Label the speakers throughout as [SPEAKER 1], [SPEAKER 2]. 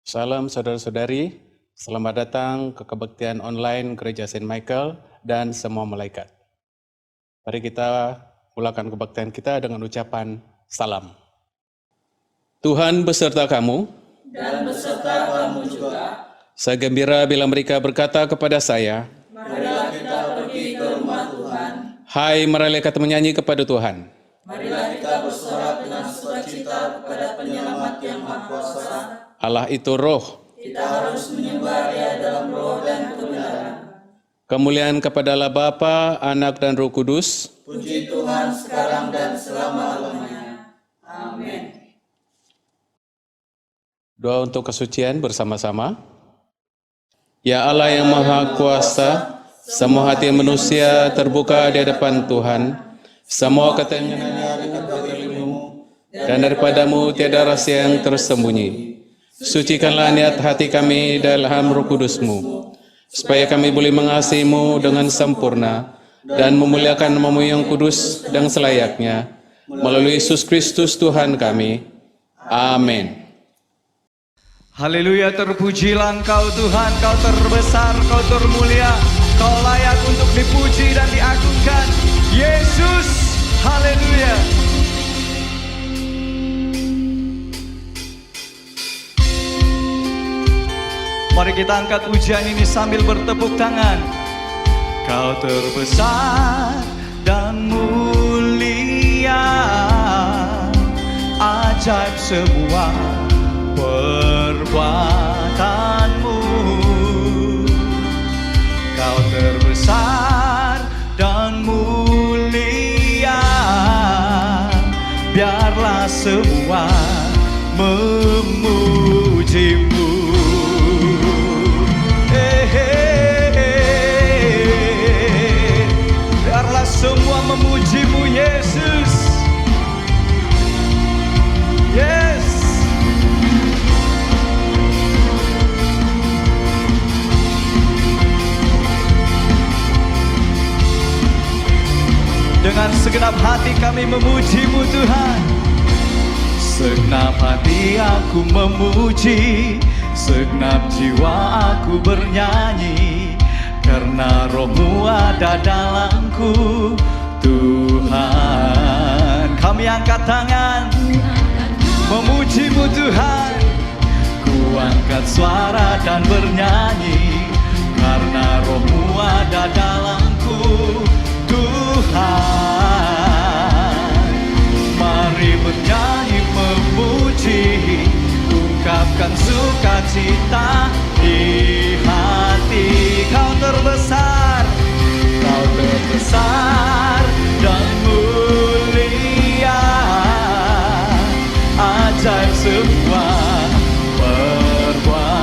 [SPEAKER 1] Salam saudara-saudari, selamat datang ke kebaktian online Gereja Saint Michael dan semua malaikat. Mari kita mulakan kebaktian kita dengan ucapan salam. Tuhan beserta kamu,
[SPEAKER 2] dan beserta kamu juga.
[SPEAKER 1] Saya gembira bila mereka berkata kepada saya,
[SPEAKER 2] Marilah kita pergi ke rumah Tuhan.
[SPEAKER 1] Hai malaikat menyanyi kepada Tuhan.
[SPEAKER 2] Marilah kita bersorak dengan sukacita kepada penyelamat yang Maha Kuasa.
[SPEAKER 1] Allah itu roh.
[SPEAKER 2] Kita harus menyembah Dia dalam roh dan kebenaran.
[SPEAKER 1] Kemuliaan kepada Allah Bapa, Anak dan Roh Kudus.
[SPEAKER 2] Puji Tuhan sekarang dan selama-lamanya. Amin.
[SPEAKER 1] Doa untuk kesucian bersama-sama. Ya Allah yang Maha Kuasa, semua hati manusia terbuka di hadapan Tuhan. Semua ketenangannya dekat dirimu, dan daripadamu tiada rahasia yang tersembunyi. Sucikanlah niat hati kami dalam Roh Kudus-Mu, supaya kami boleh mengasihi-Mu dengan sempurna dan memuliakan nama-Mu yang kudus dan selayaknya, melalui Yesus Kristus Tuhan kami. Amin.
[SPEAKER 3] Haleluya, terpujilah Engkau Tuhan, Kau terbesar, Kau termulia, Kau layak untuk dipuji dan diagungkan. Yesus, haleluya. Mari kita angkat pujian ini sambil bertepuk tangan. Kau terbesar dan mulia, ajaib semua perbuatanmu. Kau terbesar dan mulia, biarlah semua memujimu. Biarlah semua memujimu, Yesus. Yes. Dengan segenap hati kami memuji-Mu Tuhan. Segenap hati aku memuji, segenap jiwa aku bernyanyi, karena Roh-Mu ada dalamku Tuhan. Kami angkat tangan memuji-Mu Tuhan. Ku angkat suara dan bernyanyi, karena Roh-Mu ada dalamku Tuhan. Mari bernyanyi memuji, ungkapkan sukacita di hati. Kau terbesar, Kau terbesar dan mulia, ajaib semua perbuatanmu.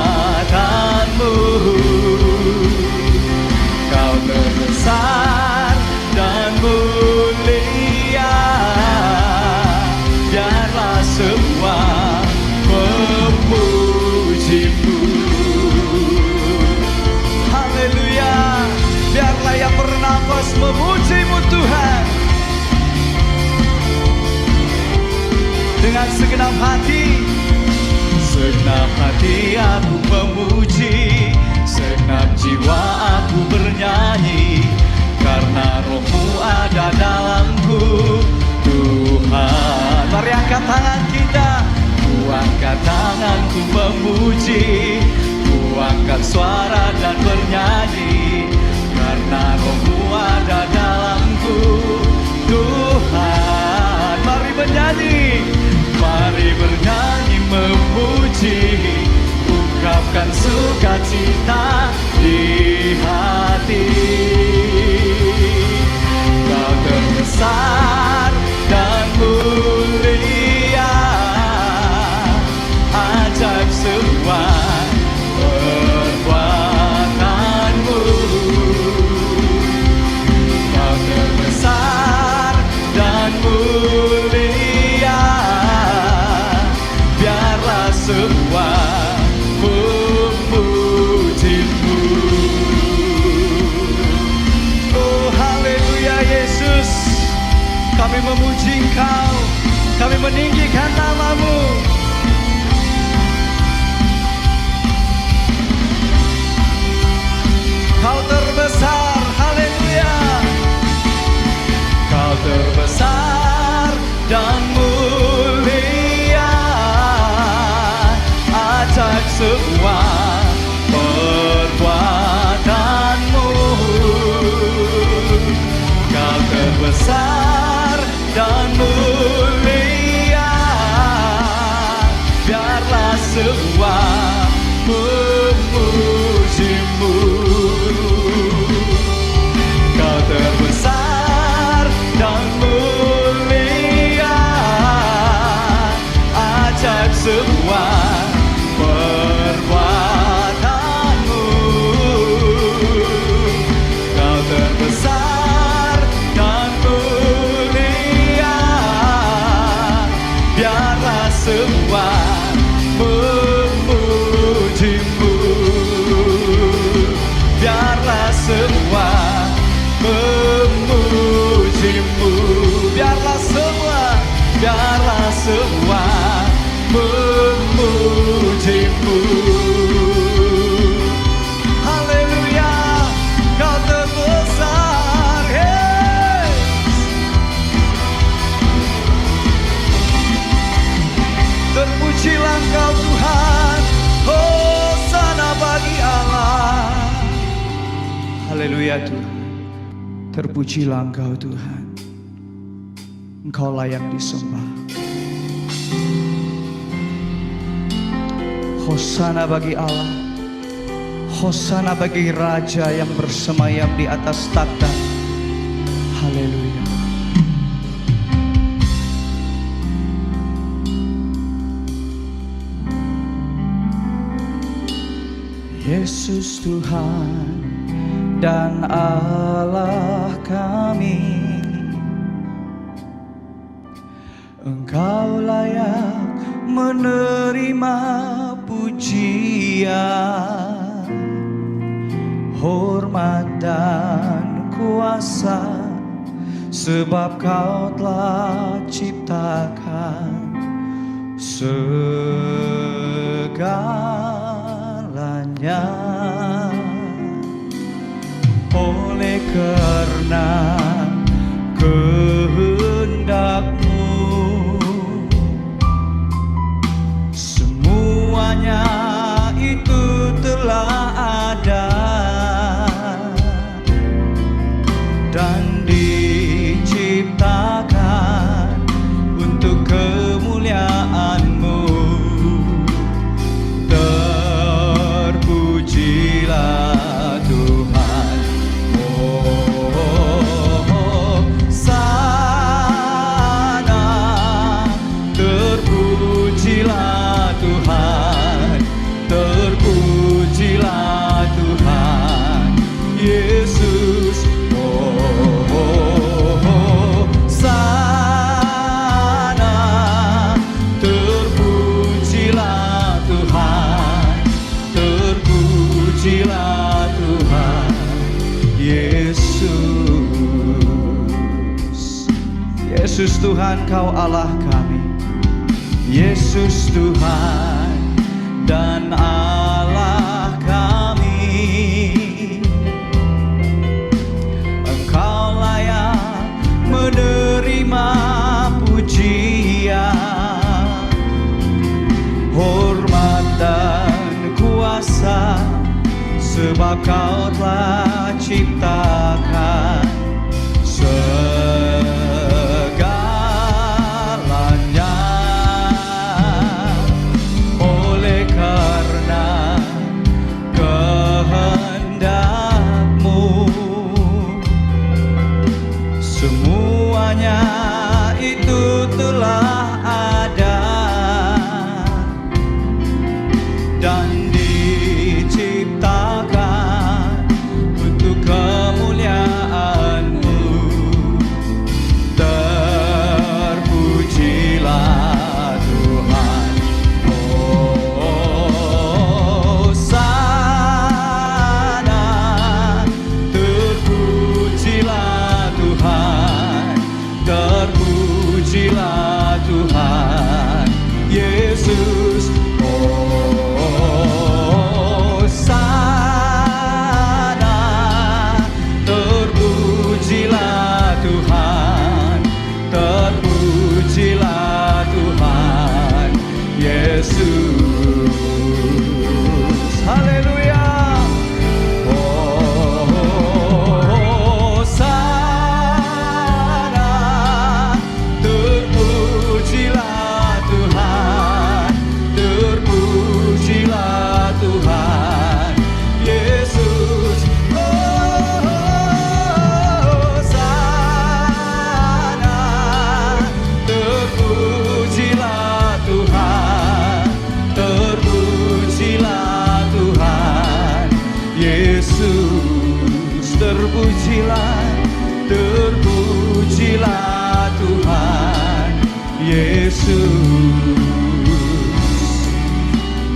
[SPEAKER 3] Kau terbesar dan mulia, biarlah semua memuji-Mu. Haleluya, biarlah yang bernafas memuji-Mu Tuhan. Dengan segenap hati, segenap hati aku memuji, segenap jiwa aku bernyanyi, karena Roh-Mu ada dalamku Tuhan. Mari angkat tangan kita. Ku angkat tanganku memuji, ku angkat suara dan bernyanyi, karena Roh-Mu ada dalamku Tuhan. Mari bernyanyi, mari bernyanyi memuji, ungkapkan sukacita di hati. Kau terbesar dan mulia, ajaib semua perbuatanmu. Kau terbesar dan mulia, biarlah semua memuji-Mu. Oh haleluya Yesus, kami memuji Engkau, kami meninggikan nama-Mu. Kau terbesar, haleluya. Kau terbesar dan mulia, ajaib semua perbuatanmu. Kau terbesar dan mulia, semua memujimu. Kau terbesar dan mulia, ajaib semua perbuatanmu. Kau terbesar dan mulia, biarlah semua memujimu. Biarlah semua memujimu. Biarlah semua memujimu. Haleluya, kau terbesar. Hey. Terpujilah Engkau Tuhan, hosana bagi Allah. Haleluya Tuhan, terpujilah Engkau Tuhan, Engkau layak disembah. Hosana bagi Allah, hosana bagi Raja yang bersemayam di atas takhta. Haleluya. Yesus Tuhan dan Allah kami, Engkau layak menerima pujian, hormat dan kuasa, sebab Kau telah ciptakan segalanya. Oleh karena kehendak-Mu, semuanya itu telah ada dan diciptakan untuk kemuliaan-Mu. Terpujilah Tuhan, sana. Terpujilah Tuhan, terpujilah Tuhan Yesus. Sana. Terpujilah Tuhan, terpujilah Tuhan Yesus. Yesus Tuhan, Kau Allah kami. Yesus Tuhan dan Allah kami, Engkau layak menerima pujian, hormat dan kuasa, sebab Kau telah ciptakan segalanya. Oleh karena kehendak-Mu, semuanya itu telah ada dan diciptakan untuk kemuliaan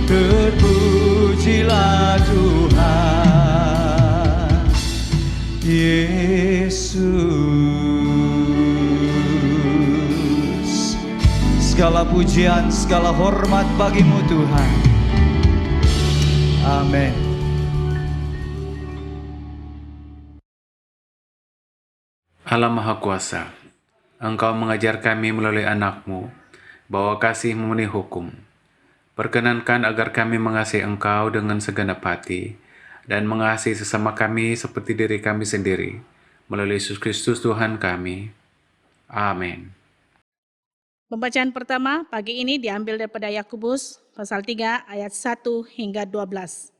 [SPEAKER 3] Terpujilah Tuhan Yesus. Segala pujian, segala hormat bagimu Tuhan. Amin.
[SPEAKER 1] Allah Maha Kuasa, Engkau mengajar kami melalui anak-Mu bahwa kasih memenuhi hukum. Perkenankan agar kami mengasihi Engkau dengan segenap hati dan mengasihi sesama kami seperti diri kami sendiri, melalui Yesus Kristus Tuhan kami. Amin.
[SPEAKER 2] Pembacaan pertama pagi ini diambil daripada Yakobus pasal 3 ayat 1 hingga 12.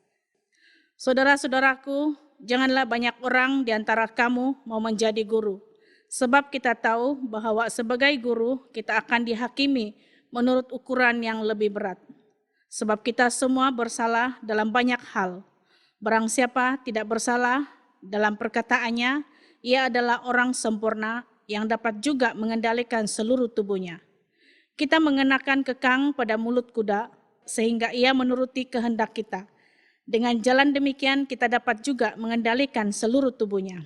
[SPEAKER 2] Saudara-saudaraku, janganlah banyak orang di antara kamu mau menjadi guru, sebab kita tahu bahwa sebagai guru kita akan dihakimi menurut ukuran yang lebih berat. Sebab kita semua bersalah dalam banyak hal. Barang siapa tidak bersalah dalam perkataannya, ia adalah orang sempurna yang dapat juga mengendalikan seluruh tubuhnya. Kita mengenakan kekang pada mulut kuda, sehingga ia menuruti kehendak kita. Dengan jalan demikian kita dapat juga mengendalikan seluruh tubuhnya.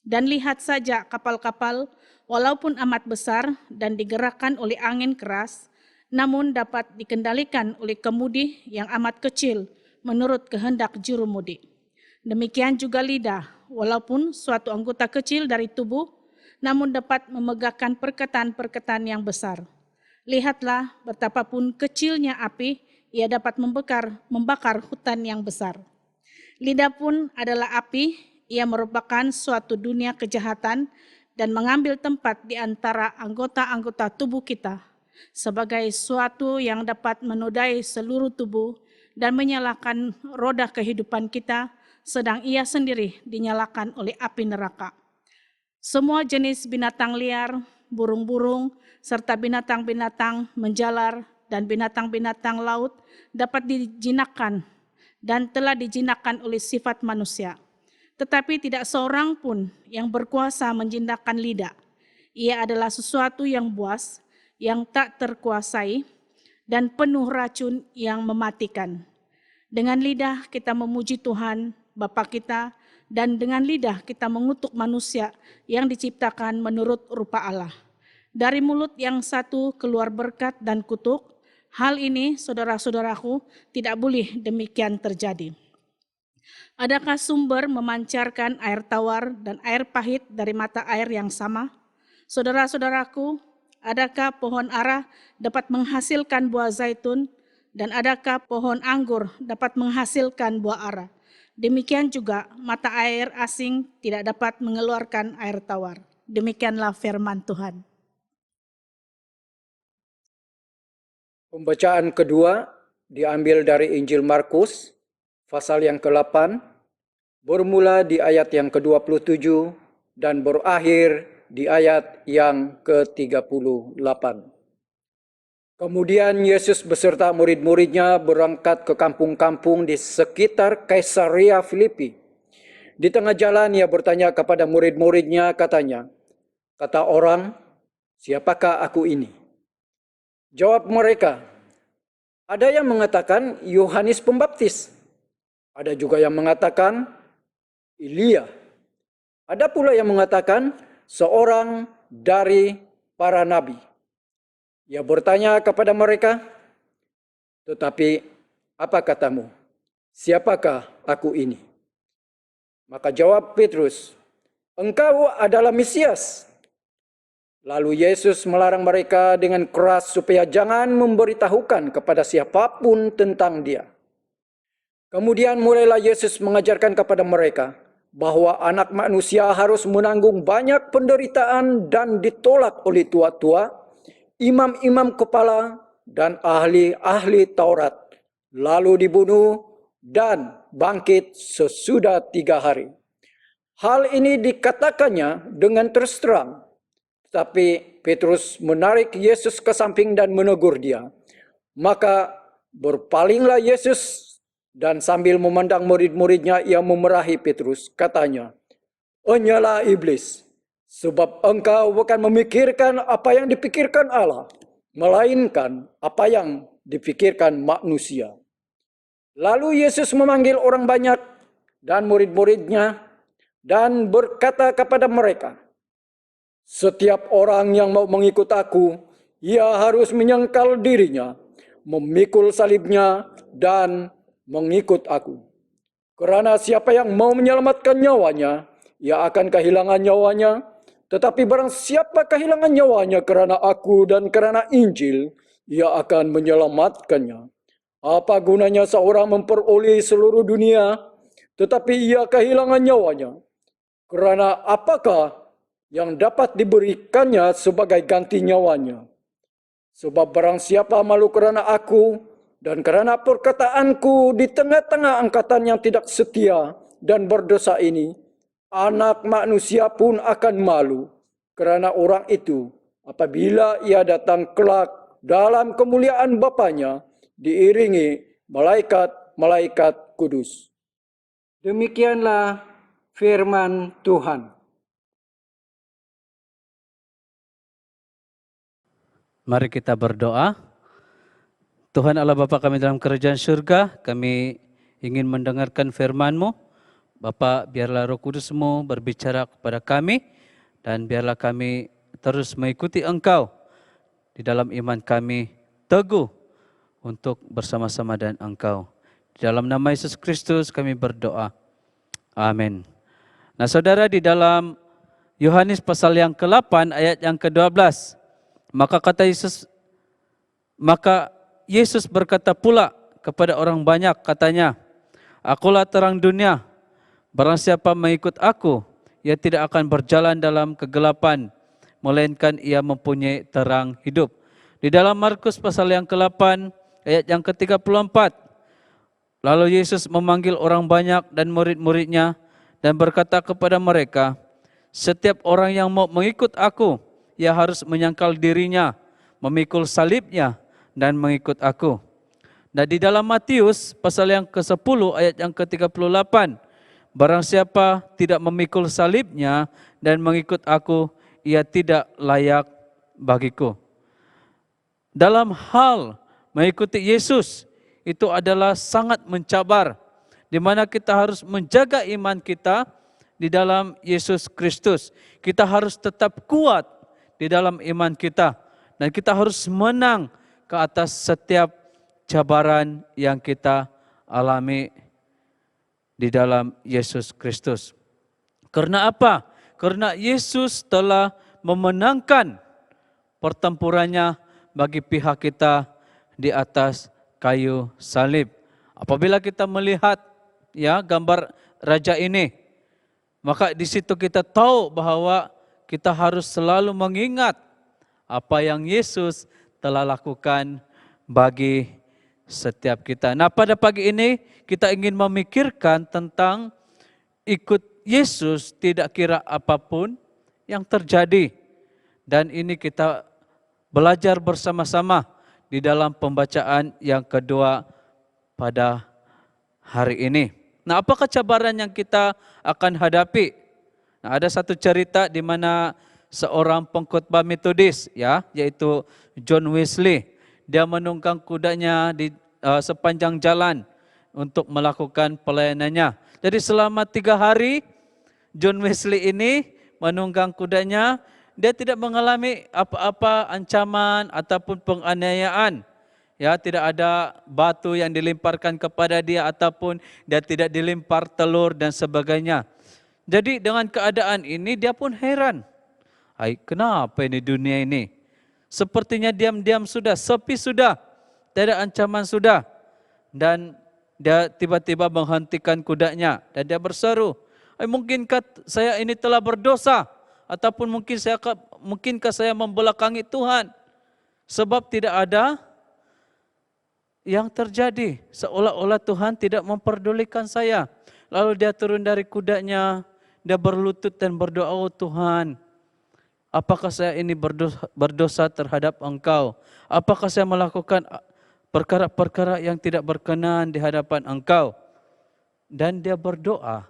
[SPEAKER 2] Dan lihat saja kapal-kapal, walaupun amat besar dan digerakkan oleh angin keras, namun dapat dikendalikan oleh kemudi yang amat kecil menurut kehendak jurumudi. Demikian juga lidah, walaupun suatu anggota kecil dari tubuh, namun dapat memegahkan perkataan-perkataan yang besar. Lihatlah betapapun kecilnya api, ia dapat membakar hutan yang besar. Lidah pun adalah api, ia merupakan suatu dunia kejahatan dan mengambil tempat di antara anggota-anggota tubuh kita, sebagai suatu yang dapat menodai seluruh tubuh dan menyalakan roda kehidupan kita, sedang ia sendiri dinyalakan oleh api neraka. Semua jenis binatang liar, burung-burung, serta binatang-binatang menjalar dan binatang-binatang laut dapat dijinakkan dan telah dijinakkan oleh sifat manusia. Tetapi tidak seorang pun yang berkuasa menjinakkan lidah. Ia adalah sesuatu yang buas, yang tak terkuasai, dan penuh racun yang mematikan. Dengan lidah kita memuji Tuhan, Bapa kita, dan dengan lidah kita mengutuk manusia yang diciptakan menurut rupa Allah. Dari mulut yang satu keluar berkat dan kutuk. Hal ini, saudara-saudaraku, tidak boleh demikian terjadi. Adakah sumber memancarkan air tawar dan air pahit dari mata air yang sama? Saudara-saudaraku, adakah pohon ara dapat menghasilkan buah zaitun, dan adakah pohon anggur dapat menghasilkan buah ara? Demikian juga mata air asing tidak dapat mengeluarkan air tawar. Demikianlah firman Tuhan.
[SPEAKER 4] Pembacaan kedua diambil dari Injil Markus, pasal yang ke-8, bermula di ayat yang ke-27 dan berakhir di ayat yang ke-38. Kemudian Yesus beserta murid-muridnya berangkat ke kampung-kampung di sekitar Kaisarea Filipi. Di tengah jalan ia bertanya kepada murid-muridnya, katanya, "Kata orang, siapakah aku ini?" Jawab mereka, "Ada yang mengatakan Yohanes Pembaptis, ada juga yang mengatakan Elia, ada pula yang mengatakan seorang dari para nabi." Ia bertanya kepada mereka, "Tetapi apa katamu? Siapakah aku ini?" Maka jawab Petrus, "Engkau adalah Mesias." Lalu Yesus melarang mereka dengan keras supaya jangan memberitahukan kepada siapapun tentang dia. Kemudian mulailah Yesus mengajarkan kepada mereka bahwa anak manusia harus menanggung banyak penderitaan dan ditolak oleh tua-tua, imam-imam kepala, dan ahli-ahli Taurat, lalu dibunuh dan bangkit sesudah 3 hari. Hal ini dikatakannya dengan terus terang, tapi Petrus menarik Yesus ke samping dan menegur dia. Maka berpalinglah Yesus dan sambil memandang murid-muridnya ia memerahi Petrus, katanya, "Enyalah iblis, sebab engkau bukan memikirkan apa yang dipikirkan Allah, melainkan apa yang dipikirkan manusia. Lalu Yesus memanggil orang banyak dan murid-muridnya dan berkata kepada mereka, "Setiap orang yang mau mengikut aku, ia harus menyangkal dirinya, memikul salibnya, dan mengikut aku. Karena siapa yang mau menyelamatkan nyawanya, ia akan kehilangan nyawanya. Tetapi barang siapa kehilangan nyawanya karena aku dan karena Injil, ia akan menyelamatkannya. Apa gunanya seorang memperoleh seluruh dunia, tetapi ia kehilangan nyawanya? Karena apakah yang dapat diberikannya sebagai ganti nyawanya? Sebab barang siapa malu karena aku dan karena perkataanku di tengah-tengah angkatan yang tidak setia dan berdosa ini, Anak Manusia pun akan malu karena orang itu apabila ia datang kelak dalam kemuliaan Bapanya diiringi malaikat-malaikat kudus." Demikianlah firman Tuhan.
[SPEAKER 5] Mari kita berdoa. Tuhan Allah Bapa kami dalam kerajaan surga, kami ingin mendengarkan firman-Mu. Bapa, biarlah Roh Kudus-Mu berbicara kepada kami dan biarlah kami terus mengikuti Engkau di dalam iman kami teguh untuk bersama-sama dengan Engkau. Di dalam nama Yesus Kristus kami berdoa. Amin. Nah saudara, di dalam Yohanes pasal yang ke-8 ayat yang ke-12, maka Yesus berkata pula kepada orang banyak, katanya, "Akulah terang dunia, barang siapa mengikut aku, ia tidak akan berjalan dalam kegelapan, melainkan ia mempunyai terang hidup." Di dalam Markus pasal yang ke-8 ayat yang ke-34, lalu Yesus memanggil orang banyak dan murid-muridnya dan berkata kepada mereka, "Setiap orang yang mau mengikut aku, ia harus menyangkal dirinya, memikul salibnya, dan mengikut aku." Dan di dalam Matius pasal yang ke-10 ayat yang ke-38, barang siapa tidak memikul salibnya dan mengikut aku, ia tidak layak bagiku. Dalam hal mengikuti Yesus, itu adalah sangat mencabar, di mana kita harus menjaga iman kita di dalam Yesus Kristus. Kita harus tetap kuat di dalam iman kita, dan kita harus menang ke atas setiap cabaran yang kita alami di dalam Yesus Kristus. Karena apa? Karena Yesus telah memenangkan pertempurannya bagi pihak kita di atas kayu salib. Apabila kita melihat gambar raja ini, maka di situ kita tahu bahwa kita harus selalu mengingat apa yang Yesus telah lakukan bagi setiap kita. Nah, pada pagi ini kita ingin memikirkan tentang ikut Yesus tidak kira apapun yang terjadi. Dan ini kita belajar bersama-sama di dalam pembacaan yang kedua pada hari ini. Nah, apakah cabaran yang kita akan hadapi? Nah, ada satu cerita di mana seorang pengkhotbah Metodis, yaitu John Wesley, dia menunggang kudanya di sepanjang jalan untuk melakukan pelayanannya. Jadi selama 3 hari John Wesley ini menunggang kudanya, dia tidak mengalami apa-apa ancaman ataupun penganiayaan. Tidak ada batu yang dilemparkan kepada dia ataupun dia tidak dilempar telur dan sebagainya. Jadi dengan keadaan ini dia pun heran. Kenapa ini dunia ini? Sepertinya diam-diam sudah, sepi sudah, tidak ada ancaman sudah. Dan dia tiba-tiba menghentikan kudanya dan dia berseru, "Mungkinkah saya ini telah berdosa? Ataupun mungkinkah saya membelakangi Tuhan? Sebab tidak ada yang terjadi. Seolah-olah Tuhan tidak memperdulikan saya." Lalu dia turun dari kudanya, dia berlutut dan berdoa, "Oh Tuhan, apakah saya ini berdosa terhadap Engkau? Apakah saya melakukan perkara-perkara yang tidak berkenan di hadapan Engkau?" Dan dia berdoa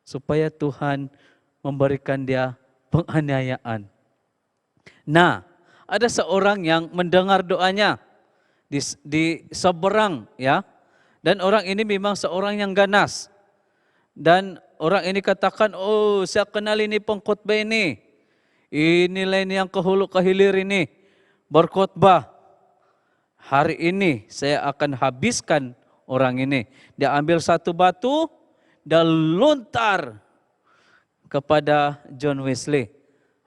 [SPEAKER 5] supaya Tuhan memberikan dia penganiayaan. Nah, ada seorang yang mendengar doanya di seberang, ya. Dan orang ini memang seorang yang ganas. Dan orang ini katakan, oh saya kenal ini pengkhotbah ini. Inilah ini yang ke hulu ke hilir ini berkhotbah. Hari ini saya akan habiskan orang ini. Dia ambil satu batu dan lontar kepada John Wesley.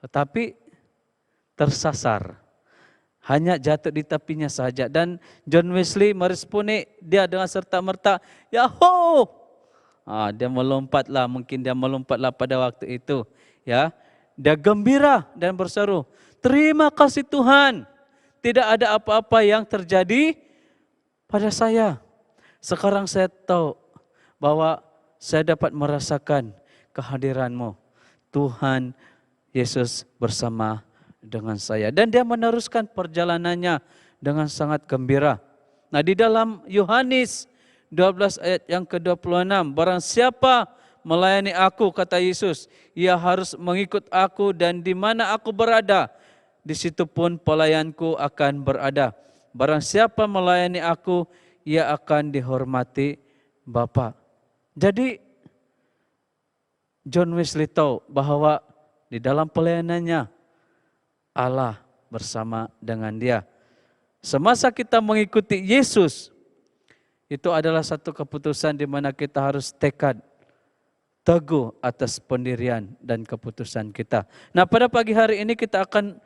[SPEAKER 5] Tetapi tersasar. Hanya jatuh di tepinya saja. Dan John Wesley meresponi dia dengan serta-merta, Yahoo! Dia melompatlah, mungkin dia melompatlah pada waktu itu. Ya, dia gembira dan berseru, terima kasih Tuhan. Tidak ada apa-apa yang terjadi pada saya. Sekarang saya tahu bahwa saya dapat merasakan kehadiran-Mu. Tuhan Yesus bersama dengan saya. Dan dia meneruskan perjalanannya dengan sangat gembira. Nah, di dalam Yohanes 12 ayat yang ke-26, barang siapa melayani aku, kata Yesus, ia harus mengikut aku, dan di mana aku berada, di situ pun pelayanku akan berada. Barang siapa melayani aku, ia akan dihormati Bapa. Jadi John Wesley tahu bahwa di dalam pelayanannya Allah bersama dengan dia. Semasa kita mengikuti Yesus, itu adalah satu keputusan di mana kita harus tekad teguh atas pendirian dan keputusan kita. Nah, pada pagi hari ini kita akan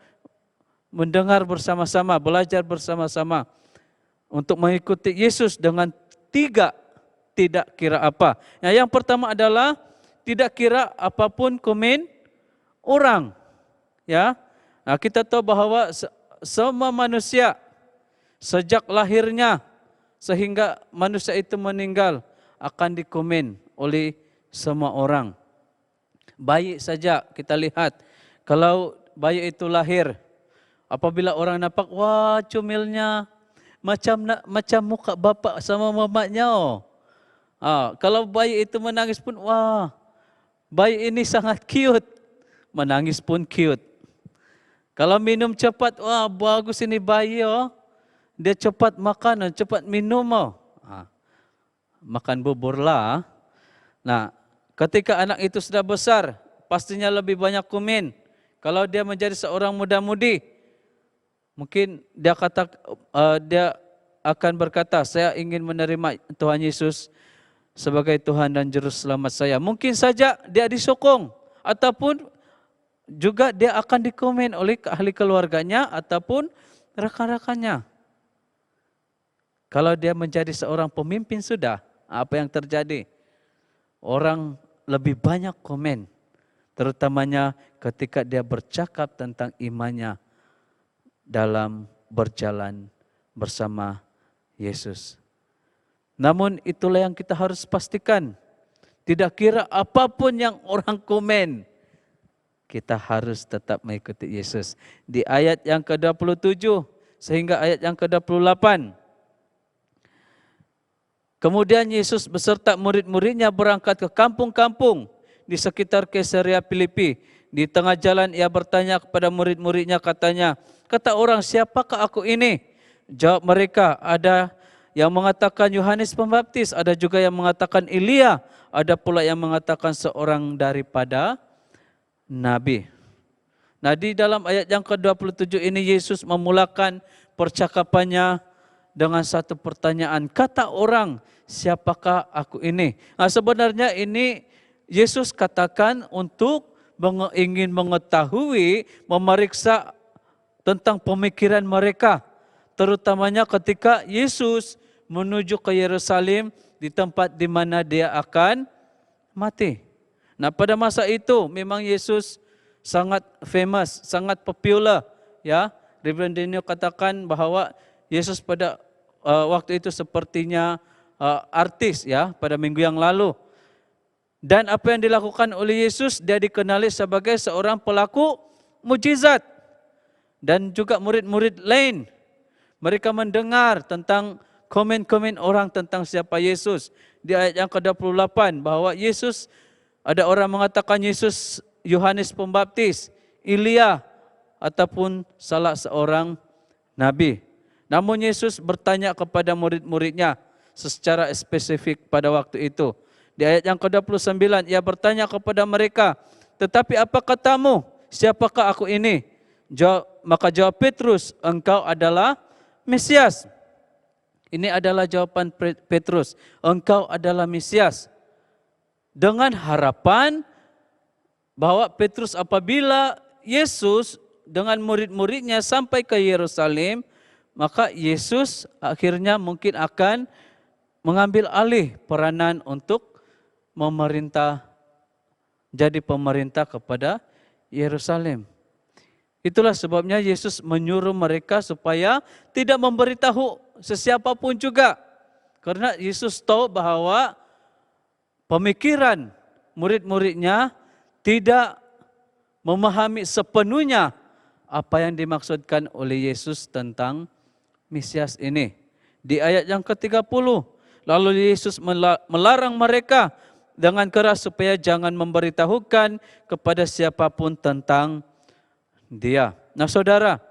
[SPEAKER 5] mendengar bersama-sama, belajar bersama-sama untuk mengikuti Yesus dengan 3 tidak kira apa. Nah, yang pertama adalah tidak kira apapun komen orang. Ya, nah kita tahu bahwa semua manusia sejak lahirnya sehingga manusia itu meninggal akan dikomen oleh semua orang. Bayi saja kita lihat, kalau bayi itu lahir, apabila orang nampak, wah comilnya macam muka bapak sama mamanya. Kalau bayi itu menangis pun, wah bayi ini sangat cute, menangis pun cute. Kalau minum cepat, wah bagus ini bayi dia cepat makan, cepat minum. Makan bubur lah. Nah, ketika anak itu sudah besar, pastinya lebih banyak komen. Kalau dia menjadi seorang muda-mudi, mungkin dia akan berkata, saya ingin menerima Tuhan Yesus sebagai Tuhan dan Juru Selamat saya. Mungkin saja dia disokong, ataupun juga dia akan dikomen oleh ahli keluarganya ataupun rekan-rekannya. Kalau dia menjadi seorang pemimpin sudah, apa yang terjadi? Orang lebih banyak komen, terutamanya ketika dia bercakap tentang imannya dalam berjalan bersama Yesus. Namun itulah yang kita harus pastikan. Tidak kira apapun yang orang komen, kita harus tetap mengikuti Yesus. Di ayat yang ke-27 sehingga ayat yang ke-28. Kemudian Yesus beserta murid-muridnya berangkat ke kampung-kampung di sekitar Kaisarea Filipi. Di tengah jalan ia bertanya kepada murid-muridnya, katanya, kata orang, siapakah aku ini? Jawab mereka, ada yang mengatakan Yohanes Pembaptis, ada juga yang mengatakan Elia, ada pula yang mengatakan seorang daripada nabi. Nah, di dalam ayat yang ke-27 ini Yesus memulakan percakapannya dengan satu pertanyaan. Kata orang, siapakah aku ini? Nah, sebenarnya ini Yesus katakan untuk ingin mengetahui, memeriksa tentang pemikiran mereka. Terutamanya ketika Yesus menuju ke Yerusalem, di tempat di mana dia akan mati. Nah, pada masa itu memang Yesus sangat famous, sangat popular. Ya, Reverend Daniel katakan bahwa Yesus pada waktu itu sepertinya artis, ya, pada minggu yang lalu. Dan apa yang dilakukan oleh Yesus, dia dikenali sebagai seorang pelaku mujizat. Dan juga murid-murid lain, mereka mendengar tentang komen-komen orang tentang siapa Yesus. Di ayat yang ke-28 bahwa Yesus, ada orang mengatakan Yesus Yohanes Pembaptis, Elia, ataupun salah seorang nabi. Namun Yesus bertanya kepada murid-muridnya secara spesifik pada waktu itu. Di ayat yang ke-29, ia bertanya kepada mereka, tetapi apa katamu? Siapakah aku ini? Maka jawab Petrus, engkau adalah Mesias. Ini adalah jawaban Petrus, engkau adalah Mesias. Dengan harapan bahwa Petrus apabila Yesus dengan murid-muridnya sampai ke Yerusalem, maka Yesus akhirnya mungkin akan mengambil alih peranan untuk memerintah, jadi pemerintah kepada Yerusalem. Itulah sebabnya Yesus menyuruh mereka supaya tidak memberitahu sesiapapun juga. Karena Yesus tahu bahwa pemikiran murid-muridnya tidak memahami sepenuhnya apa yang dimaksudkan oleh Yesus tentang Mesias ini. Di ayat yang ke-30, lalu Yesus melarang mereka dengan keras supaya jangan memberitahukan kepada siapapun tentang Dia. Nah saudara,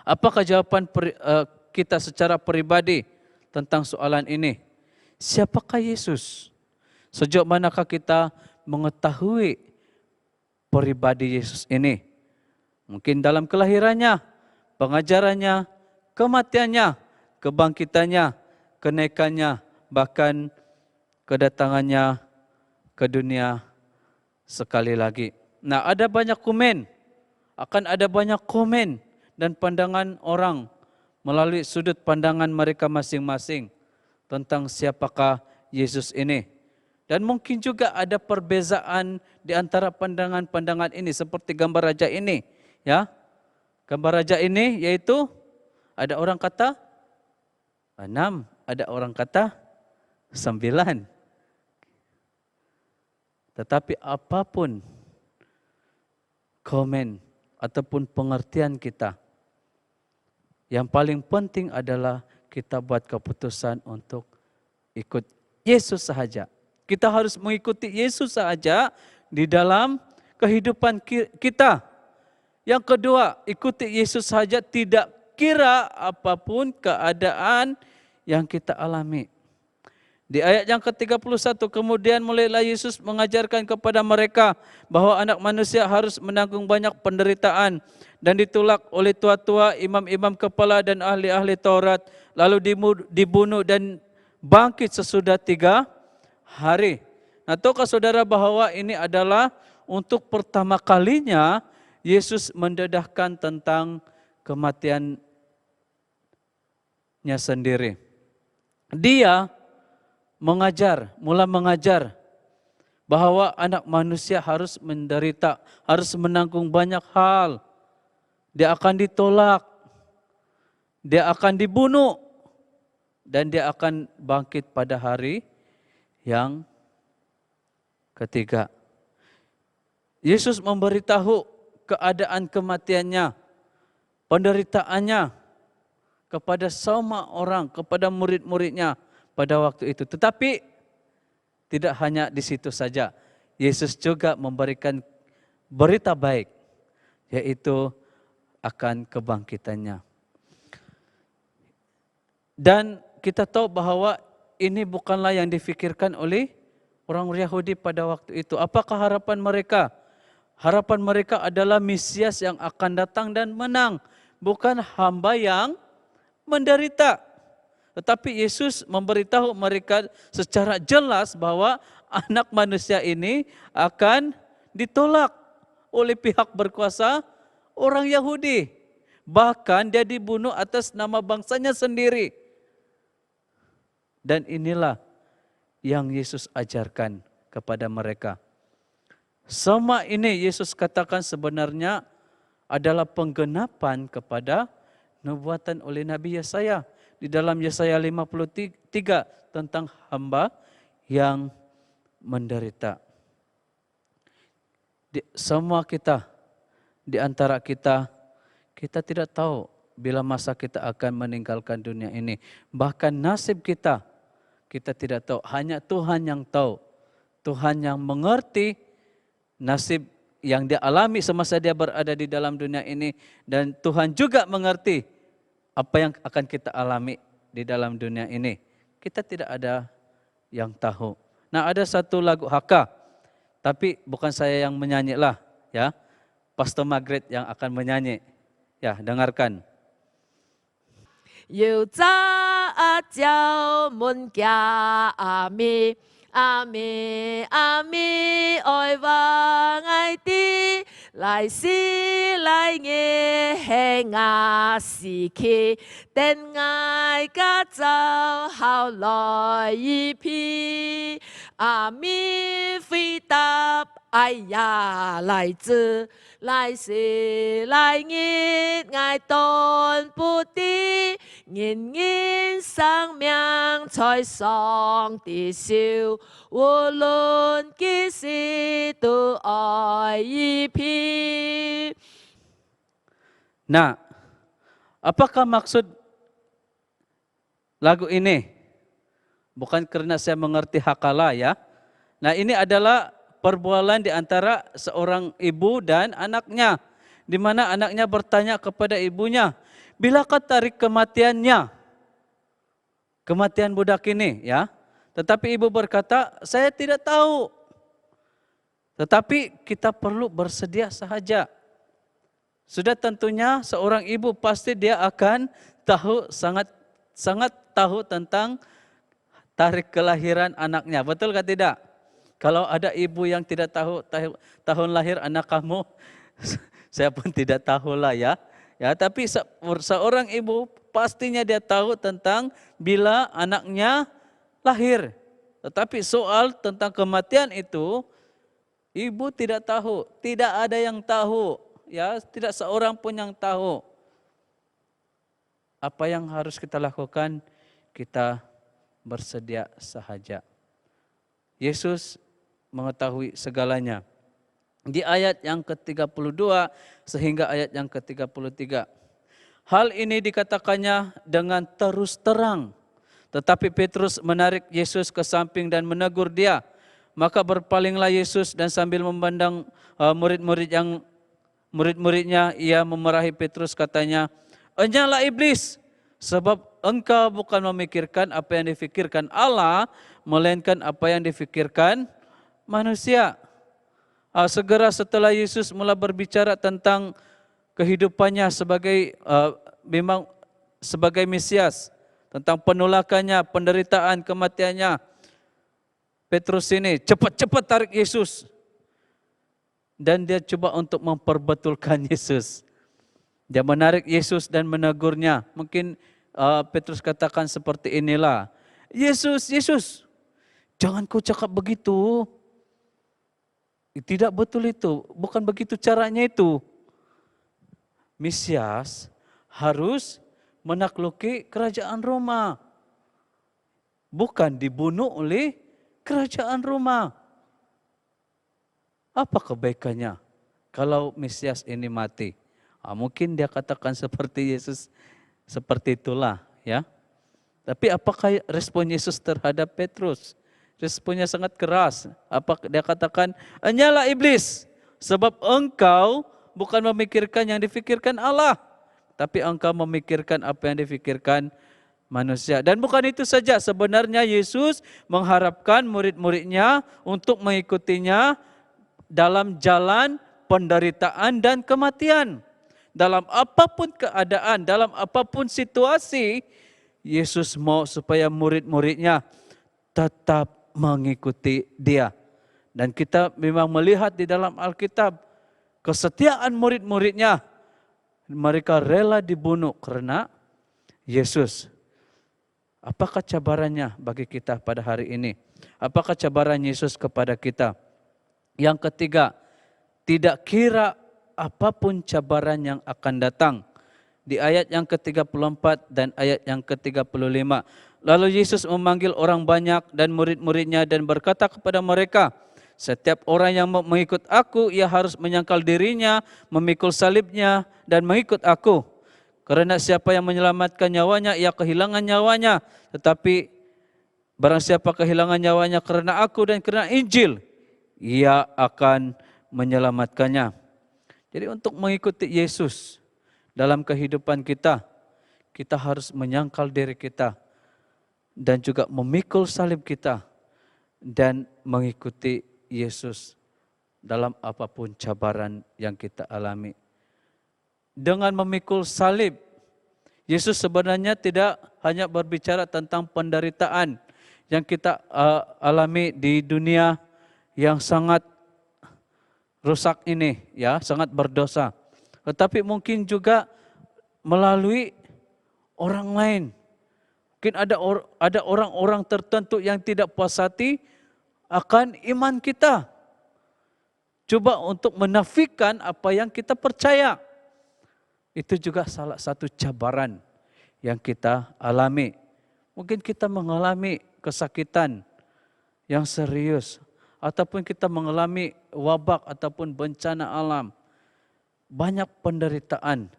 [SPEAKER 5] apakah jawaban kita secara pribadi tentang soalan ini? Siapakah Yesus? Sejauh manakah kita mengetahui pribadi Yesus ini? Mungkin dalam kelahirannya, pengajarannya, kematiannya, kebangkitannya, kenaikannya, bahkan kedatangannya ke dunia sekali lagi. Nah, ada banyak komen, akan ada banyak komen dan pandangan orang melalui sudut pandangan mereka masing-masing tentang siapakah Yesus ini. Dan mungkin juga ada perbezaan di antara pandangan-pandangan ini seperti gambar raja ini, ya. Gambar raja ini yaitu ada orang kata 6, ada orang kata 9. Tetapi apapun komen ataupun pengertian kita, yang paling penting adalah kita buat keputusan untuk ikut Yesus sahaja. Kita harus mengikuti Yesus sahaja di dalam kehidupan kita. Yang kedua, ikuti Yesus sahaja, tidak kira apapun keadaan yang kita alami. Di ayat yang ke-31, kemudian mulailah Yesus mengajarkan kepada mereka bahwa anak manusia harus menanggung banyak penderitaan dan ditolak oleh tua-tua, imam-imam kepala dan ahli-ahli Taurat, lalu dibunuh dan bangkit sesudah 3 hari. Nah, tahukah saudara bahwa ini adalah untuk pertama kalinya Yesus mendedahkan tentang kematiannya sendiri. Dia mulai mengajar bahwa anak manusia harus menderita, harus menanggung banyak hal. Dia akan ditolak, dia akan dibunuh, dan dia akan bangkit pada hari yang ketiga. Yesus memberitahu keadaan kematiannya, penderitaannya kepada semua orang, kepada murid-muridnya pada waktu itu. Tetapi tidak hanya di situ saja. Yesus juga memberikan berita baik, yaitu akan kebangkitannya. Dan kita tahu bahwa ini bukanlah yang difikirkan oleh orang Yahudi pada waktu itu. Apakah harapan mereka? Harapan mereka adalah Mesias yang akan datang dan menang, bukan hamba yang menderita. Tetapi Yesus memberitahu mereka secara jelas bahwa anak manusia ini akan ditolak oleh pihak berkuasa orang Yahudi. Bahkan dia dibunuh atas nama bangsanya sendiri. Dan inilah yang Yesus ajarkan kepada mereka. Semua ini Yesus katakan sebenarnya adalah penggenapan kepada nubuatan oleh Nabi Yesaya. Di dalam Yesaya 53 tentang hamba yang menderita. Semua kita, di antara kita tidak tahu bila masa kita akan meninggalkan dunia ini. Bahkan nasib kita tidak tahu. Hanya Tuhan yang tahu. Tuhan yang mengerti nasib yang dia alami semasa dia berada di dalam dunia ini, dan Tuhan juga mengerti apa yang akan kita alami di dalam dunia ini. Kita tidak ada yang tahu. Nah, ada satu lagu haka, tapi bukan saya yang menyanyi lah, ya. Pastor Margaret yang akan menyanyi. Ya, dengarkan.
[SPEAKER 6] 要早朝門家阿咪阿咪阿咪愛話愛啲來時來夜係亞時期，等愛家走後來一批阿咪回答哎呀來自來時來日愛斷不啲。人人生命在上帝手，無論幾時都愛一批。
[SPEAKER 5] Nah, apakah maksud lagu ini? Bukan karena saya mengerti hakala, ya. Nah, ini adalah perbualan di antara seorang ibu dan anaknya, di mana anaknya bertanya kepada ibunya, bilakah tarik kematiannya? Kematian budak ini, ya. Tetapi ibu berkata, saya tidak tahu. Tetapi kita perlu bersedia sahaja. Sudah tentunya seorang ibu pasti dia akan tahu, sangat tahu tentang tarikh kelahiran anaknya. Betul kah tidak? Kalau ada ibu yang tidak tahu tahun lahir anak kamu, saya pun tidak tahu lah, ya. Ya, tapi seorang ibu pastinya dia tahu tentang bila anaknya lahir. Tetapi soal tentang kematian itu, ibu tidak tahu, tidak ada yang tahu, ya, tidak seorang pun yang tahu. Apa yang harus kita lakukan? Kita bersedia sahaja. Yesus mengetahui segalanya. Di ayat yang ke-32 sehingga ayat yang ke-33. Hal ini dikatakannya dengan terus terang. Tetapi Petrus menarik Yesus ke samping dan menegur dia. Maka berpalinglah Yesus dan sambil memandang murid-muridnya, ia memarahi Petrus, katanya, "Enyahlah iblis, sebab engkau bukan memikirkan apa yang difikirkan Allah, melainkan apa yang difikirkan manusia." Segera setelah Yesus mulai berbicara tentang kehidupannya memang sebagai Mesias, tentang penolakannya, penderitaan, kematiannya, Petrus ini cepat-cepat tarik Yesus. Dan dia coba untuk memperbetulkan Yesus. Dia menarik Yesus dan menegurnya. Mungkin Petrus katakan seperti inilah, Yesus, Yesus, jangan kau cakap begitu. Tidak betul itu, bukan begitu caranya itu. Mesias harus menakluki kerajaan Roma, bukan dibunuh oleh kerajaan Roma. Apa kebaikannya kalau Mesias ini mati? Mungkin dia katakan seperti Yesus, seperti itulah, ya. Tapi apakah respon Yesus terhadap Petrus? Responnya sangat keras. Apa dia katakan? "Enyahlah iblis, sebab engkau bukan memikirkan yang difikirkan Allah, tapi engkau memikirkan apa yang difikirkan manusia." Dan bukan itu saja, sebenarnya Yesus mengharapkan murid-muridnya untuk mengikutinya dalam jalan penderitaan dan kematian. Dalam apapun keadaan, dalam apapun situasi, Yesus mau supaya murid-muridnya tetap mengikuti dia. Dan kita memang melihat di dalam Alkitab, kesetiaan murid-muridnya, mereka rela dibunuh karena Yesus. Apakah cabarannya bagi kita pada hari ini? Apakah cabaran Yesus kepada kita? Yang ketiga, tidak kira apapun cabaran yang akan datang. Di ayat yang ke-34 dan ayat yang ke-35. Lalu Yesus memanggil orang banyak dan murid-muridnya dan berkata kepada mereka, "Setiap orang yang mengikut aku, ia harus menyangkal dirinya, memikul salibnya dan mengikut aku. Karena siapa yang menyelamatkan nyawanya, ia kehilangan nyawanya. Tetapi barang siapa kehilangan nyawanya karena aku dan karena Injil, ia akan menyelamatkannya. Jadi untuk mengikuti Yesus dalam kehidupan kita, kita harus menyangkal diri kita dan juga memikul salib kita dan mengikuti Yesus dalam apapun cabaran yang kita alami. Dengan memikul salib, Yesus sebenarnya tidak hanya berbicara tentang penderitaan yang kita alami di dunia yang sangat rusak ini, ya, sangat berdosa. Tetapi mungkin juga melalui orang lain. Mungkin ada orang-orang tertentu yang tidak puas hati akan iman kita. Coba untuk menafikan apa yang kita percaya. Itu juga salah satu cabaran yang kita alami. Mungkin kita mengalami kesakitan yang serius, ataupun kita mengalami wabak ataupun bencana alam. Banyak penderitaan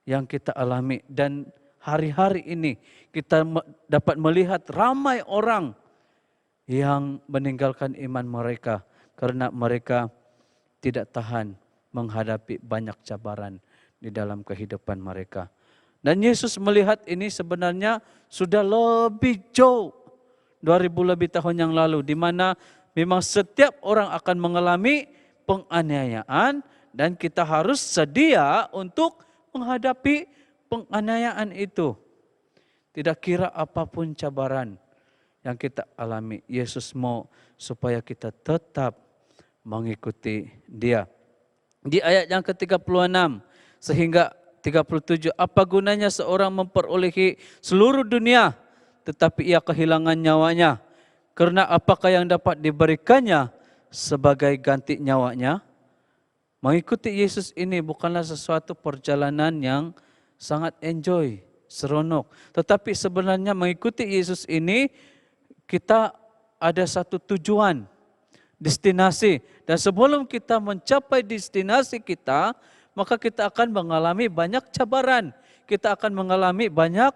[SPEAKER 5] yang kita alami, dan hari-hari ini kita dapat melihat ramai orang yang meninggalkan iman mereka karena mereka tidak tahan menghadapi banyak cabaran di dalam kehidupan mereka. Dan Yesus melihat ini sebenarnya sudah lebih jauh 2000 lebih tahun yang lalu, di mana memang setiap orang akan mengalami penganiayaan dan kita harus sedia untuk menghadapi penganiayaan itu. Tidak kira apapun cabaran yang kita alami, Yesus mau supaya kita tetap mengikuti Dia. Di ayat yang ke-36 sehingga 37, apa gunanya seorang memperolehi seluruh dunia tetapi ia kehilangan nyawanya? Karena apakah yang dapat diberikannya sebagai ganti nyawanya? Mengikuti Yesus ini bukanlah sesuatu perjalanan yang sangat enjoy, seronok. Tetapi sebenarnya mengikuti Yesus ini kita ada satu tujuan, destinasi. Dan sebelum kita mencapai destinasi kita, maka kita akan mengalami banyak cabaran. Kita akan mengalami banyak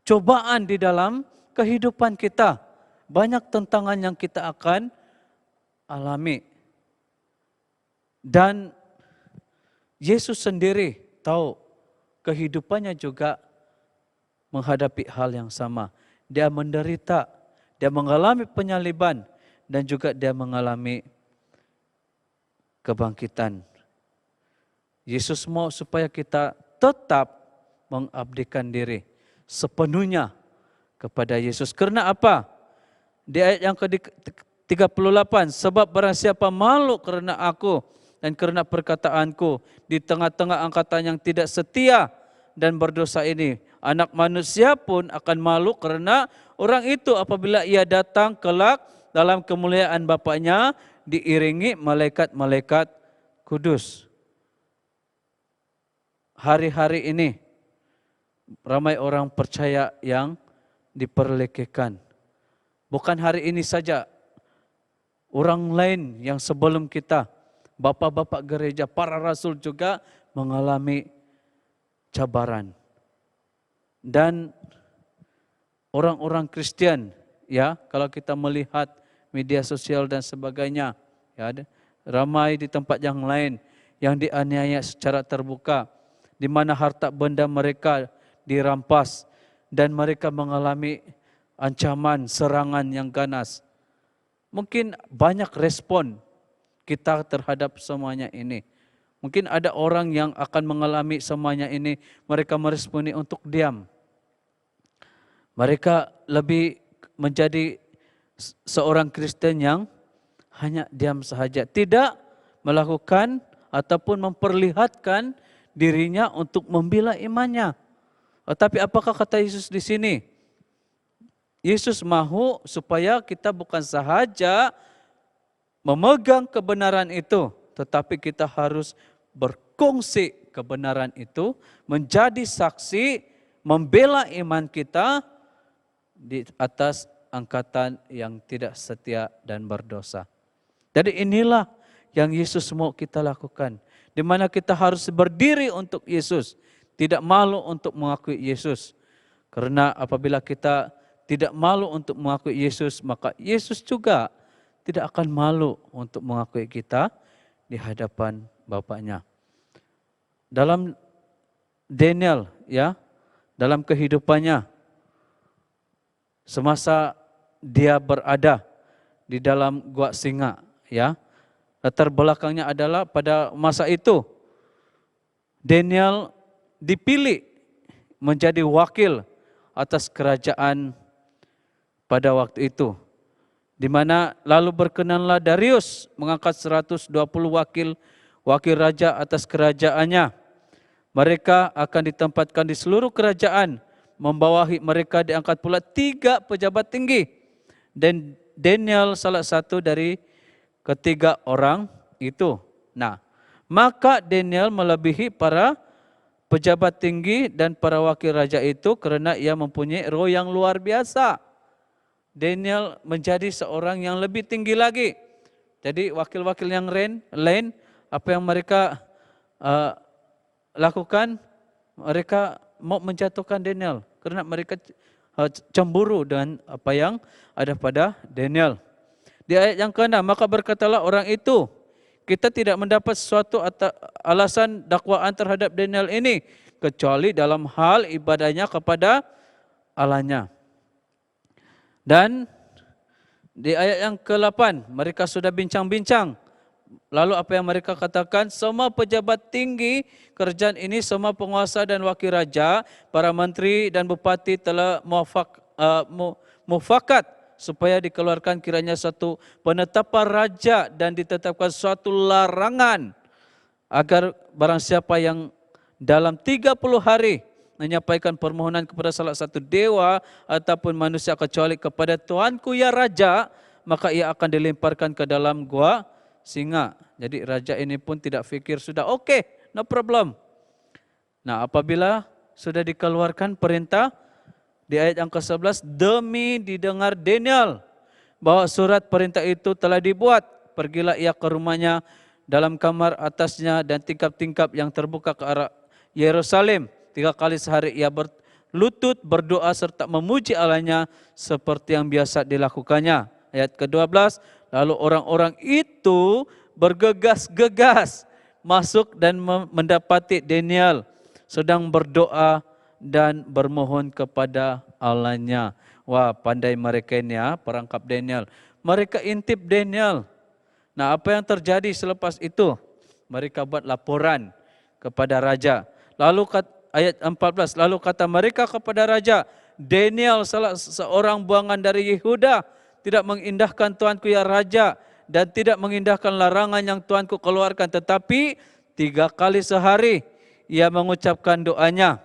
[SPEAKER 5] cobaan di dalam kehidupan kita. Banyak tantangan yang kita akan alami. Dan Yesus sendiri tahu kehidupannya juga menghadapi hal yang sama. Dia menderita, dia mengalami penyaliban, dan juga dia mengalami kebangkitan. Yesus mau supaya kita tetap mengabdikan diri sepenuhnya kepada Yesus. Karena apa? Di ayat yang ke-38, sebab barang siapa malu karena aku dan karena perkataanku di tengah-tengah angkatan yang tidak setia dan berdosa ini, Anak Manusia pun akan malu karena orang itu apabila ia datang kelak dalam kemuliaan Bapaknya diiringi malaikat-malaikat kudus. Hari-hari ini ramai orang percaya yang diperlekehkan. Bukan hari ini saja, orang lain yang sebelum kita, bapak-bapak gereja, para rasul juga mengalami cabaran. Dan orang-orang Kristen, ya, kalau kita melihat media sosial dan sebagainya, ya, ramai di tempat yang lain yang dianiaya secara terbuka, di mana harta benda mereka dirampas dan mereka mengalami ancaman, serangan yang ganas. Mungkin banyak respon kita terhadap semuanya ini. Mungkin ada orang yang akan mengalami semuanya ini, mereka meresponi untuk diam. Mereka lebih menjadi seorang Kristen yang hanya diam sahaja, tidak melakukan ataupun memperlihatkan dirinya untuk membela imannya. Tetapi apakah kata Yesus di sini? Yesus mahu supaya kita bukan sahaja memegang kebenaran itu, tetapi kita harus berkongsi kebenaran itu, menjadi saksi, membela iman kita di atas angkatan yang tidak setia dan berdosa. Jadi inilah yang Yesus mau kita lakukan, di mana kita harus berdiri untuk Yesus, tidak malu untuk mengakui Yesus. Karena apabila kita tidak malu untuk mengakui Yesus, maka Yesus juga tidak akan malu untuk mengakui kita di hadapan bapaknya. Dalam Daniel ya, dalam kehidupannya semasa dia berada di dalam gua singa ya. Latar belakangnya adalah pada masa itu Daniel dipilih menjadi wakil atas kerajaan pada waktu itu. Di mana lalu berkenanlah Darius mengangkat 120 wakil raja atas kerajaannya. Mereka akan ditempatkan di seluruh kerajaan, membawahi mereka diangkat pula 3 pejabat tinggi. Dan Daniel salah satu dari ketiga orang itu. Nah, maka Daniel melebihi para pejabat tinggi dan para wakil raja itu karena ia mempunyai roh yang luar biasa. Daniel menjadi seorang yang lebih tinggi lagi. Jadi wakil-wakil yang lain, apa yang mereka lakukan? Mereka mau menjatuhkan Daniel karena mereka cemburu dengan apa yang ada pada Daniel. Di ayat yang ke-6, maka berkatalah orang itu, kita tidak mendapat sesuatu alasan dakwaan terhadap Daniel ini, kecuali dalam hal ibadahnya kepada Allahnya. Dan di ayat yang ke-8, mereka sudah bincang-bincang. Lalu apa yang mereka katakan? Semua pejabat tinggi kerajaan ini, semua penguasa dan wakil raja, para menteri dan bupati telah mufakat supaya dikeluarkan kiranya satu penetapan raja dan ditetapkan suatu larangan agar barang siapa yang dalam 30 hari menyampaikan permohonan kepada salah satu dewa ataupun manusia kecuali kepada Tuanku ya Raja, maka ia akan dilemparkan ke dalam gua singa. Jadi raja ini pun tidak fikir sudah oke, no problem. Nah, apabila sudah dikeluarkan perintah di ayat yang ke-11, demi didengar Daniel bahwa surat perintah itu telah dibuat, pergilah ia ke rumahnya dalam kamar atasnya dan tingkap-tingkap yang terbuka ke arah Yerusalem. 3 kali sehari ia berlutut berdoa serta memuji Allahnya seperti yang biasa dilakukannya. Ayat ke-12, lalu orang-orang itu bergegas-gegas masuk dan mendapati Daniel sedang berdoa dan bermohon kepada Allahnya. Wah, pandai mereka ini ya, perangkap Daniel. Mereka intip Daniel. Nah, apa yang terjadi selepas itu? Mereka buat laporan kepada raja. Lalu ayat 14, lalu kata mereka kepada raja, Daniel salah seorang buangan dari Yehuda, tidak mengindahkan Tuanku ya Raja, dan tidak mengindahkan larangan yang Tuanku keluarkan, tetapi 3 kali sehari ia mengucapkan doanya.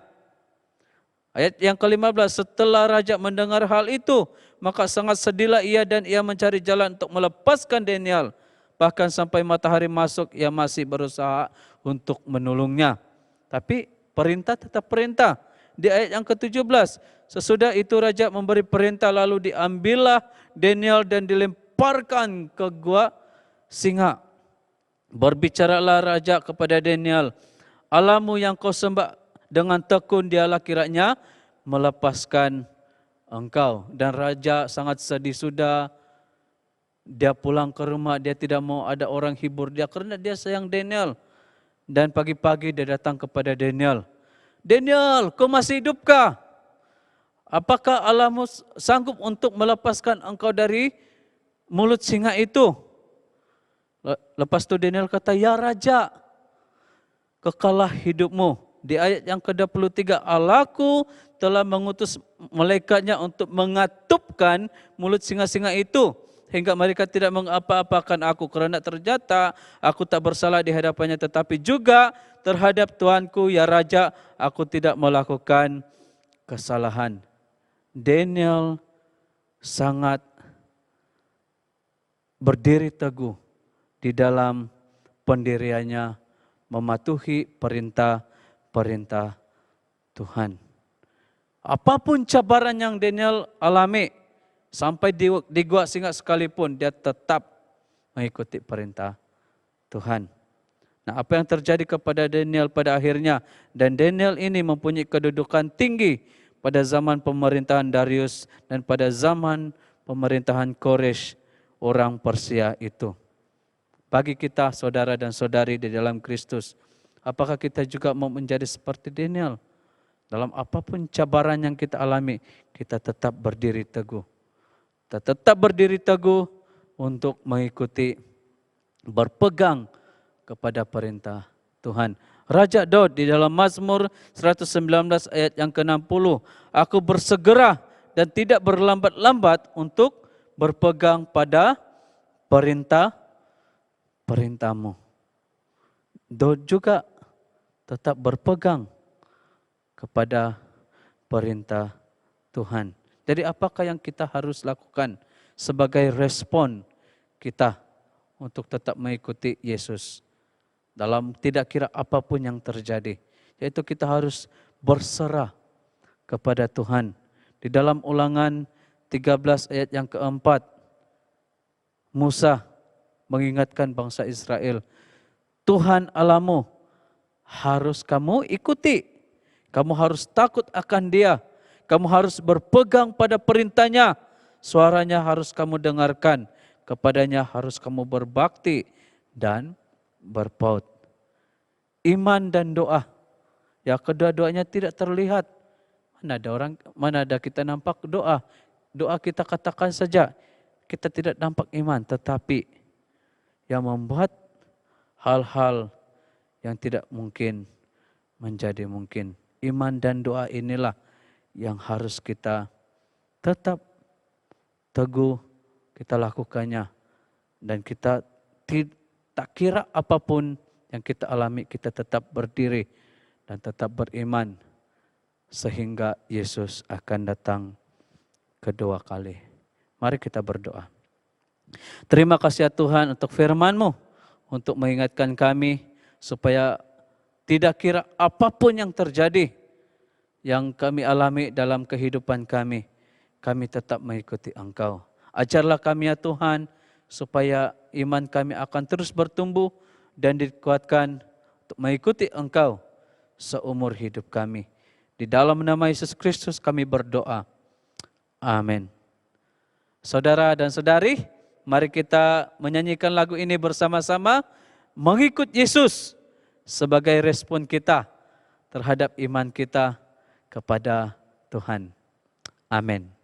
[SPEAKER 5] Ayat yang ke-15, setelah raja mendengar hal itu, maka sangat sedihlah ia dan ia mencari jalan untuk melepaskan Daniel. Bahkan sampai matahari masuk, ia masih berusaha untuk menolongnya. Tapi perintah tetap perintah. Di ayat yang ke-17, sesudah itu raja memberi perintah lalu diambillah Daniel dan dilemparkan ke gua singa. Berbicaralah raja kepada Daniel, Allahmu yang kau sembah dengan tekun dialah kiranya melepaskan engkau. Dan raja sangat sedih, sudah dia pulang ke rumah, dia tidak mau ada orang hibur dia karena dia sayang Daniel. Dan pagi-pagi dia datang kepada Daniel. Daniel, kau masih hidupkah? Apakah Allahmu sanggup untuk melepaskan engkau dari mulut singa itu? Lepas itu Daniel kata, ya Raja, kekalah hidupmu. Di ayat yang ke-23, Allahku telah mengutus malaikatnya untuk mengatupkan mulut singa-singa itu, hingga mereka tidak mengapa-apakan aku, karena ternyata aku tak bersalah di hadapannya, tetapi juga terhadap Tuanku ya Raja, aku tidak melakukan kesalahan. Daniel sangat berdiri teguh di dalam pendiriannya, mematuhi perintah Tuhan. Apapun cabaran yang Daniel alami, sampai di gua singa sekalipun, dia tetap mengikuti perintah Tuhan. Nah, apa yang terjadi kepada Daniel pada akhirnya? Dan Daniel ini mempunyai kedudukan tinggi pada zaman pemerintahan Darius dan pada zaman pemerintahan Koresh, orang Persia itu. bagi kita saudara dan saudari di dalam Kristus. Apakah kita juga mau menjadi seperti Daniel? Dalam apapun cabaran yang kita alami, kita tetap berdiri teguh. Kita tetap berdiri teguh untuk mengikuti, berpegang kepada perintah Tuhan. Raja Daud di dalam Mazmur 119 ayat yang ke-60, aku bersegera dan tidak berlambat-lambat untuk berpegang pada perintah-mu. Daud juga tetap berpegang kepada perintah Tuhan. Jadi apakah yang kita harus lakukan sebagai respon kita untuk tetap mengikuti Yesus dalam tidak kira apapun yang terjadi, yaitu kita harus berserah kepada Tuhan. Di dalam Ulangan 13 ayat yang keempat, Musa mengingatkan bangsa Israel, Tuhan Allahmu harus kamu ikuti, kamu harus takut akan Dia, kamu harus berpegang pada perintahnya, suaranya harus kamu dengarkan, kepadanya harus kamu berbakti dan berpaut. Iman dan doa, ya kedua-duanya tidak terlihat. Mana ada kita nampak doa kita katakan saja, kita tidak nampak iman, tetapi yang membuat hal-hal yang tidak mungkin menjadi mungkin. Iman dan doa inilah yang harus kita tetap teguh kita lakukannya, dan kita tak kira apapun yang kita alami, kita tetap berdiri dan tetap beriman sehingga Yesus akan datang kedua kali. Mari kita berdoa. Terima kasih ya Tuhan untuk firman-Mu, untuk mengingatkan kami supaya tidak kira apapun yang terjadi, yang kami alami dalam kehidupan kami tetap mengikuti Engkau. Ajarlah kami ya Tuhan, supaya iman kami akan terus bertumbuh dan dikuatkan untuk mengikuti Engkau seumur hidup kami. Di dalam nama Yesus Kristus kami berdoa. Amin. Saudara dan saudari, mari kita menyanyikan lagu ini bersama-sama, mengikut Yesus sebagai respon kita terhadap iman kita kepada Tuhan. Amin.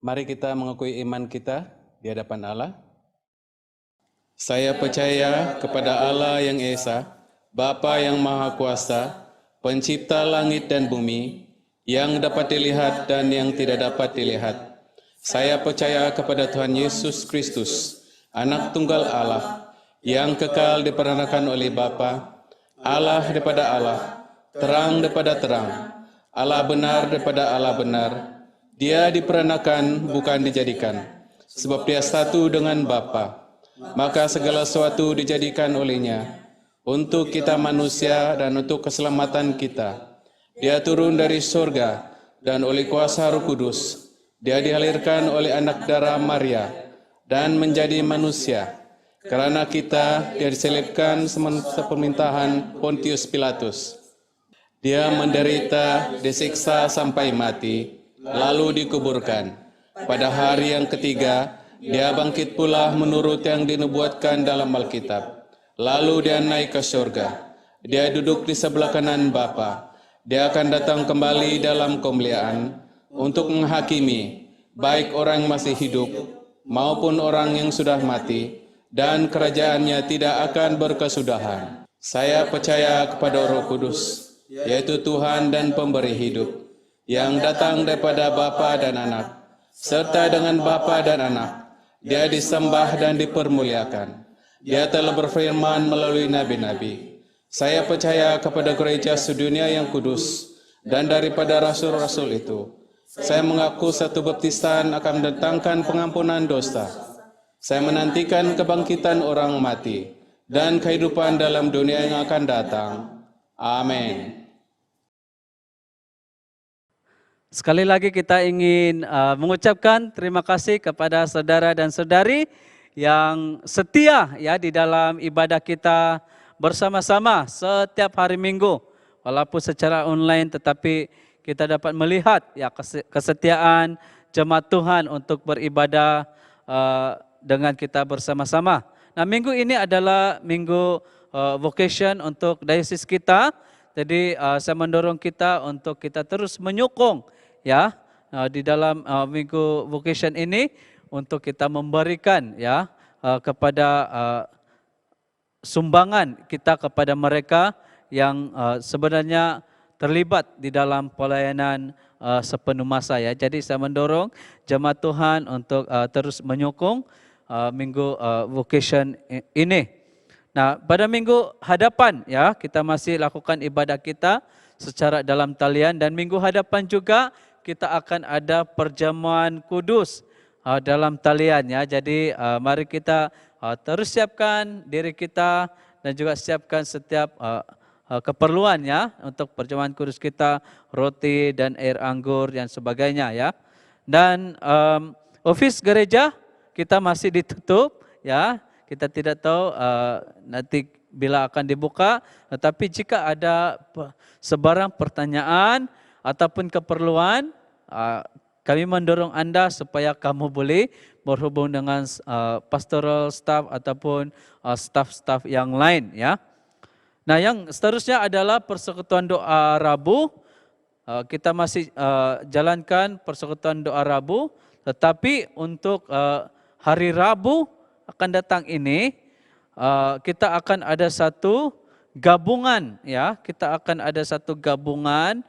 [SPEAKER 1] Mari kita mengakui iman kita di hadapan Allah. Saya percaya kepada Allah yang Esa, Bapa yang Maha Kuasa, Pencipta langit dan bumi, yang dapat dilihat dan yang tidak dapat dilihat. Saya percaya kepada Tuhan Yesus Kristus, Anak Tunggal Allah, yang kekal diperanakan oleh Bapa, Allah daripada Allah, terang daripada terang, Allah benar daripada Allah benar. Dia diperanakan, bukan dijadikan, sebab dia satu dengan Bapa. Maka segala sesuatu dijadikan olehnya, untuk kita manusia dan untuk keselamatan kita. Dia turun dari surga, dan oleh kuasa Roh Kudus, dia dihalirkan oleh anak darah Maria, dan menjadi manusia. Karena kita, dia diselipkan sepermintahan Pontius Pilatus. Dia menderita, disiksa sampai mati, lalu dikuburkan. Pada hari yang ketiga, dia bangkit pula menurut yang dinubuatkan dalam Alkitab. Lalu dia naik ke surga. Dia duduk di sebelah kanan Bapa. Dia akan datang kembali dalam kemuliaan untuk menghakimi baik orang yang masih hidup maupun orang yang sudah mati, dan kerajaannya tidak akan berkesudahan. Saya percaya kepada Roh Kudus, yaitu Tuhan dan pemberi hidup, yang datang daripada Bapa dan Anak, serta dengan Bapa dan Anak. Dia disembah dan dipermuliakan. Dia telah berfirman melalui nabi-nabi. Saya percaya kepada gereja sedunia yang kudus, dan daripada rasul-rasul itu, saya mengaku satu baptisan akan mendatangkan pengampunan dosa. Saya menantikan kebangkitan orang mati dan kehidupan dalam dunia yang akan datang. Amin.
[SPEAKER 5] Sekali lagi kita ingin mengucapkan terima kasih kepada saudara dan saudari yang setia ya di dalam ibadah kita bersama-sama setiap hari Minggu. Walaupun secara online tetapi kita dapat melihat ya kesetiaan jemaat Tuhan untuk beribadah dengan kita bersama-sama. Nah, minggu ini adalah minggu vocation untuk diocese kita. Jadi saya mendorong kita untuk kita terus menyokong ya di dalam minggu vocation ini untuk kita memberikan ya kepada sumbangan kita kepada mereka yang sebenarnya terlibat di dalam pelayanan sepenuh masa ya. Jadi saya mendorong jemaat Tuhan untuk terus menyokong minggu vocation ini. Nah, pada minggu hadapan ya kita masih lakukan ibadah kita secara dalam talian, dan minggu hadapan juga kita akan ada perjamuan kudus dalam talian ya. Jadi mari kita terus siapkan diri kita dan juga siapkan setiap keperluannya untuk perjamuan kudus kita, roti dan air anggur dan sebagainya ya. Dan office gereja kita masih ditutup ya. Kita tidak tahu nanti bila akan dibuka, tetapi jika ada sebarang pertanyaan ataupun keperluan, kami mendorong Anda supaya kamu boleh berhubung dengan pastoral staff ataupun staff-staff yang lain ya. Nah, yang seterusnya adalah persekutuan doa Rabu. Kita masih jalankan persekutuan doa Rabu, tetapi untuk hari Rabu akan datang ini kita akan ada satu gabungan ya. Kita akan ada satu gabungan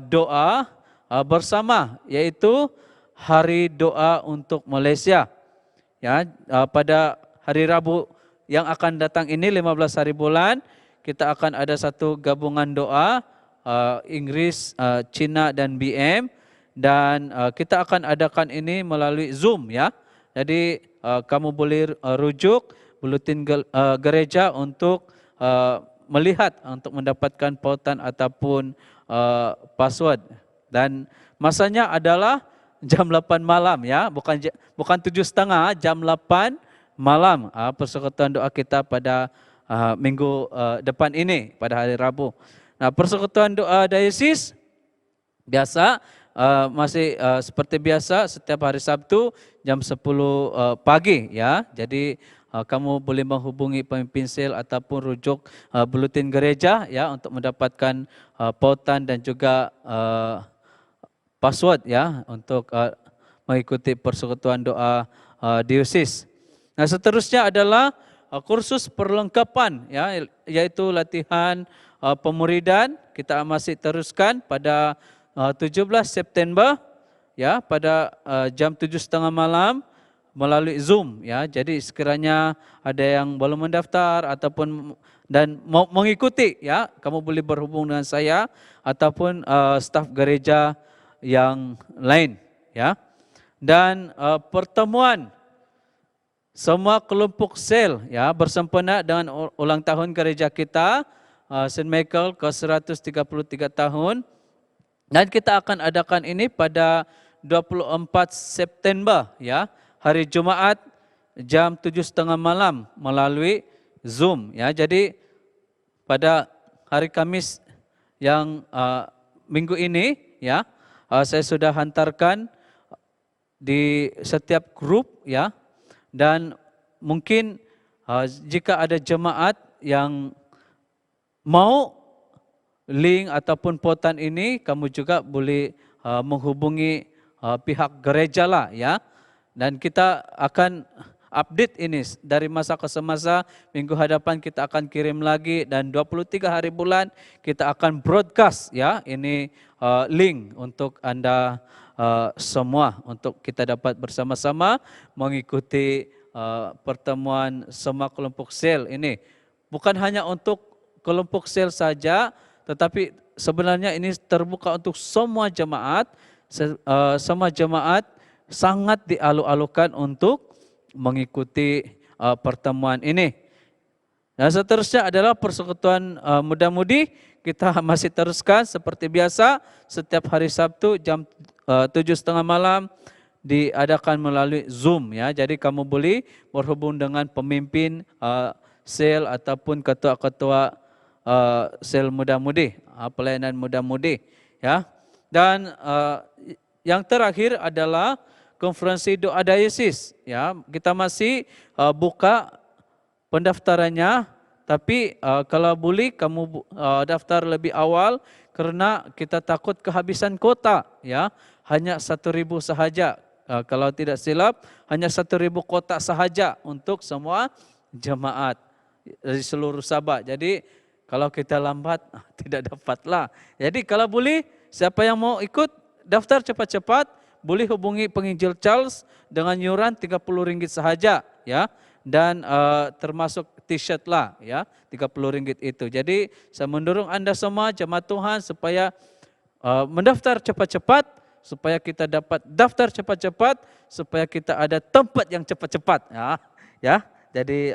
[SPEAKER 5] doa bersama, yaitu hari doa untuk Malaysia. Ya, pada hari Rabu yang akan datang ini 15 hari bulan kita akan ada satu gabungan doa Inggris, Cina dan BM, dan kita akan adakan ini melalui Zoom ya. Jadi kamu boleh rujuk buletin gereja untuk melihat, untuk mendapatkan pautan ataupun password. Dan masanya adalah jam 8 malam ya, bukan 7:30, jam 8 malam persekutuan doa kita pada minggu depan ini pada hari Rabu. Nah, persekutuan doa diocese biasa masih seperti biasa setiap hari Sabtu jam 10 pagi ya. Jadi kamu boleh menghubungi pemimpin sel ataupun rujuk buletin gereja ya untuk mendapatkan pautan dan juga password ya untuk mengikuti persekutuan doa diosis. Nah, seterusnya adalah kursus perlengkapan, ya, yaitu latihan pemuridan. Kita masih teruskan pada 17 September, ya, pada jam 7.30 malam melalui Zoom, ya. Jadi sekiranya ada yang belum mendaftar ataupun dan mau mengikuti, ya, kamu boleh berhubung dengan saya ataupun staf gereja yang lain, ya. Dan pertemuan semua kelompok sel, ya, bersempena dengan ulang tahun gereja kita St. Michael ke 133 tahun, dan kita akan adakan ini pada 24 September, ya, hari Jumaat jam 7.30 malam melalui Zoom, ya. Jadi pada hari Kamis yang minggu ini, ya, saya sudah hantarkan di setiap grup, ya. Dan mungkin jika ada jemaat yang mau link ataupun potan ini, kamu juga boleh menghubungi pihak gereja lah, ya. Dan kita akan update ini dari masa ke semasa. Minggu hadapan kita akan kirim lagi, dan 23 hari bulan kita akan broadcast, ya, ini link untuk Anda semua, untuk kita dapat bersama-sama mengikuti pertemuan semua kelompok sel ini. Bukan hanya untuk kelompok sel saja, tetapi sebenarnya ini terbuka untuk semua jemaat. Semua jemaat sangat dialu-alukan untuk mengikuti pertemuan ini. Dan seterusnya adalah persekutuan muda-mudi. Kita masih teruskan seperti biasa setiap hari Sabtu jam 7.30 malam diadakan melalui Zoom, ya. Jadi kamu boleh berhubung dengan pemimpin sel ataupun ketua-ketua sel muda-mudi, pelayanan muda-mudi, ya. Dan yang terakhir adalah konferensi doa diosis, ya. Kita masih buka pendaftarannya, tapi kalau boleh kamu daftar lebih awal karena kita takut kehabisan kota, ya. Hanya 1.000 sahaja. Kalau tidak silap hanya 1.000 kotak sahaja untuk semua jemaat dari seluruh Sabah. Jadi kalau kita lambat tidak dapatlah. Jadi kalau boleh siapa yang mau ikut daftar cepat-cepat, boleh hubungi penginjil Charles dengan yuran RM30 sahaja, ya. Dan termasuk t-shirt lah, ya, RM30 itu. Jadi saya mendorong Anda semua jemaat Tuhan supaya mendaftar cepat-cepat, supaya kita dapat daftar cepat-cepat, supaya kita ada tempat yang cepat-cepat, ya, ya. Jadi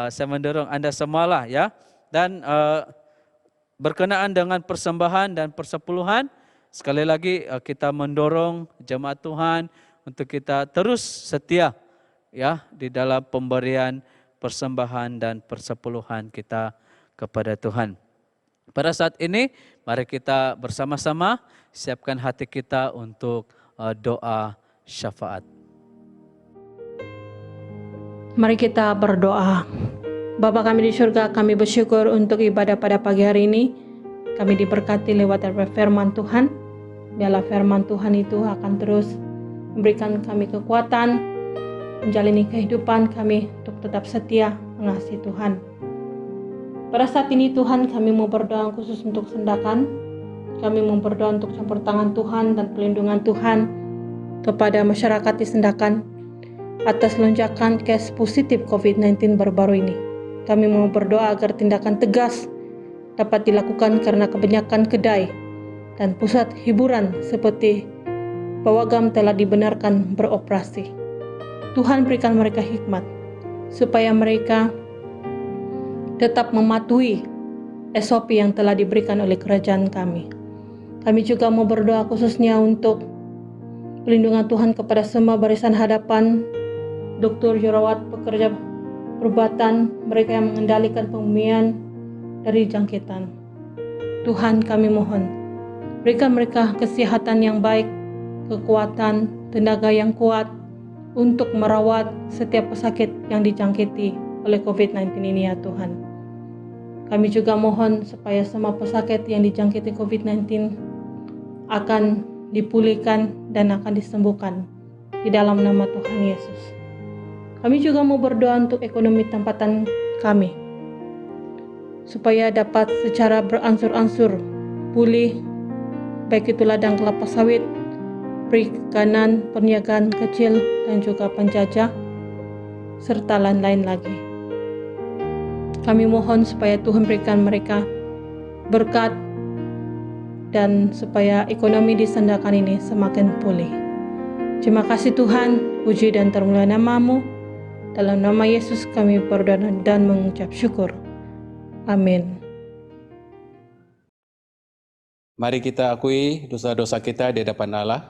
[SPEAKER 5] saya mendorong Anda semualah, ya. Dan berkenaan dengan persembahan dan persepuluhan, sekali lagi kita mendorong jemaat Tuhan untuk kita terus setia, ya, di dalam pemberian persembahan dan persepuluhan kita kepada Tuhan. Pada saat ini mari kita bersama-sama siapkan hati kita untuk doa syafaat.
[SPEAKER 2] Mari kita berdoa. Bapa kami di surga, kami bersyukur untuk ibadah pada pagi hari ini. Kami diberkati lewat firman Tuhan. Biarlah firman Tuhan itu akan terus memberikan kami kekuatan, menjalani kehidupan kami untuk tetap setia mengasihi Tuhan. Pada saat ini Tuhan, kami mau berdoa khusus untuk Sendakan. Kami mau berdoa untuk campur tangan Tuhan dan pelindungan Tuhan kepada masyarakat di Sendakan atas lonjakan kes positif COVID-19 baru-baru ini. Kami mau berdoa agar tindakan tegas dapat dilakukan karena kebanyakan kedai dan pusat hiburan seperti Pawagam telah dibenarkan beroperasi. Tuhan berikan mereka hikmat supaya mereka tetap mematuhi SOP yang telah diberikan oleh kerajaan kami. Kami juga mau berdoa khususnya untuk pelindungan Tuhan kepada semua barisan hadapan, dokter, jurawat, pekerja perubatan, mereka yang mengendalikan pembumian dari jangkitan. Tuhan, kami mohon, berikan mereka kesehatan yang baik, kekuatan, tenaga yang kuat untuk merawat setiap pesakit yang dijangkiti oleh COVID-19 ini, ya Tuhan. Kami juga mohon supaya semua pesakit yang dijangkiti COVID-19 akan
[SPEAKER 7] dipulihkan, dan akan disembuhkan di dalam nama Tuhan Yesus. Kami juga mau berdoa untuk ekonomi tempatan kami, supaya dapat secara beransur-ansur pulih, baik itu ladang kelapa sawit, perikanan, perniagaan kecil, dan juga penjajah, serta lain-lain lagi. Kami mohon supaya Tuhan berikan mereka berkat dan supaya ekonomi di Sandakan ini semakin pulih. Terima kasih Tuhan, puji dan termulia nama-Mu. Dalam nama Yesus kami berdoa dan mengucap syukur. Amin.
[SPEAKER 1] Mari kita akui dosa-dosa kita di hadapan Allah.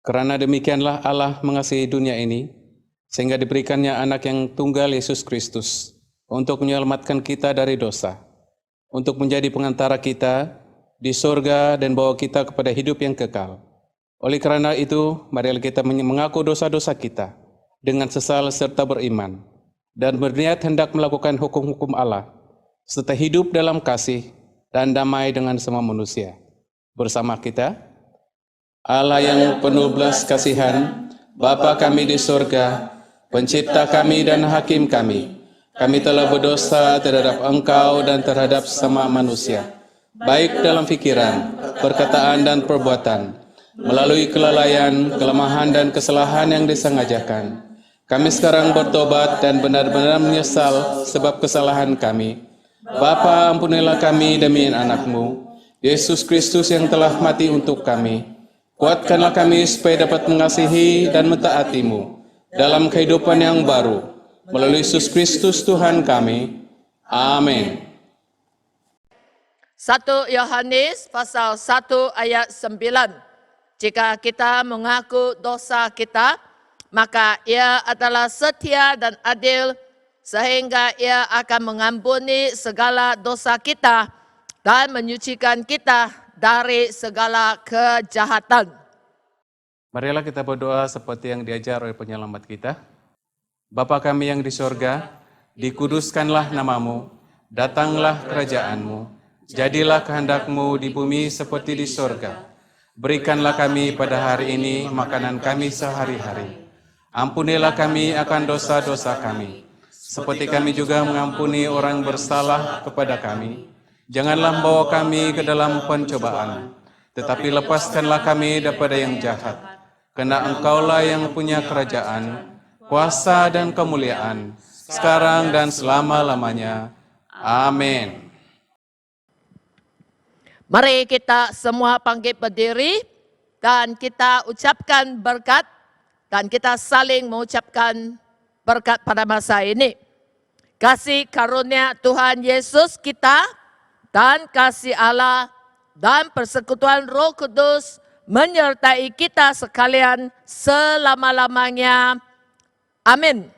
[SPEAKER 1] Karena demikianlah Allah mengasihi dunia ini, sehingga diberikannya anak yang tunggal Yesus Kristus, untuk menyelamatkan kita dari dosa, untuk menjadi pengantara kita di surga dan bawa kita kepada hidup yang kekal. Oleh karena itu, marilah kita mengaku dosa-dosa kita dengan sesal serta beriman, dan berniat hendak melakukan hukum-hukum Allah, serta hidup dalam kasih dan damai dengan semua manusia. Bersama kita, Allah yang penuh belas kasihan, Bapa kami di surga, Pencipta kami dan Hakim kami, kami telah berdosa terhadap Engkau dan terhadap sama manusia, baik dalam pikiran, perkataan, dan perbuatan, melalui kelalaian, kelemahan, dan kesalahan yang disengajakan. Kami sekarang bertobat dan benar-benar menyesal sebab kesalahan kami. Bapa, ampunilah kami demi anak-Mu, Yesus Kristus yang telah mati untuk kami. Kuatkanlah kami supaya dapat mengasihi dan mentaati-Mu dalam kehidupan yang baru, melalui Yesus Kristus Tuhan kami. Amin.
[SPEAKER 6] 1 Yohanes pasal 1 ayat 9. Jika kita mengaku dosa kita, maka Ia adalah setia dan adil, sehingga Ia akan mengampuni segala dosa kita dan menyucikan kita dari segala kejahatan.
[SPEAKER 1] Marilah kita berdoa seperti yang diajar oleh penyelamat kita. Bapa kami yang di sorga, dikuduskanlah nama-Mu, datanglah kerajaan-Mu, jadilah kehendak-Mu di bumi seperti di sorga. Berikanlah kami pada hari ini makanan kami sehari-hari. Ampunilah kami akan dosa-dosa kami, seperti kami juga mengampuni orang bersalah kepada kami. Janganlah membawa kami ke dalam pencobaan, tetapi lepaskanlah kami daripada yang jahat. Karena Engkaulah yang punya kerajaan, kuasa dan kemuliaan, sekarang dan selama-lamanya. Amin.
[SPEAKER 6] Mari kita semua bangkit berdiri dan kita ucapkan berkat dan kita saling mengucapkan berkat pada masa ini. Kasih karunia Tuhan Yesus kita dan kasih Allah dan persekutuan Roh Kudus menyertai kita sekalian selama-lamanya. Amin.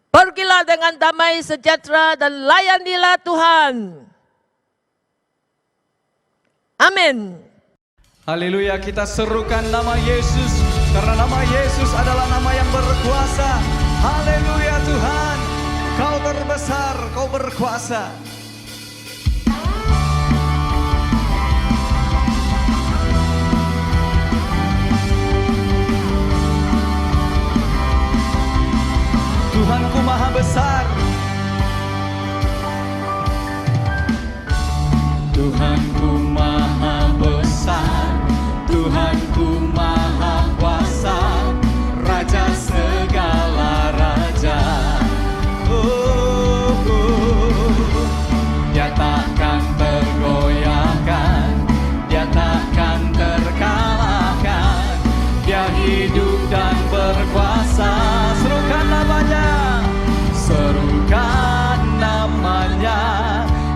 [SPEAKER 6] Pergilah dengan damai sejahtera dan layanilah Tuhan. Amin.
[SPEAKER 3] Haleluya, kita serukan nama Yesus, karena nama Yesus adalah nama yang berkuasa. Haleluya Tuhan, Kau terbesar, Kau berkuasa. Tuhanku maha besar, Tuhanku maha besar, Tuhanku maha kuasa, Raja segala raja. Dia takkan tergoyahkan, Dia takkan terkalahkan, Dia hidup dan berkuasa. Serukan namanya, serukan namanya,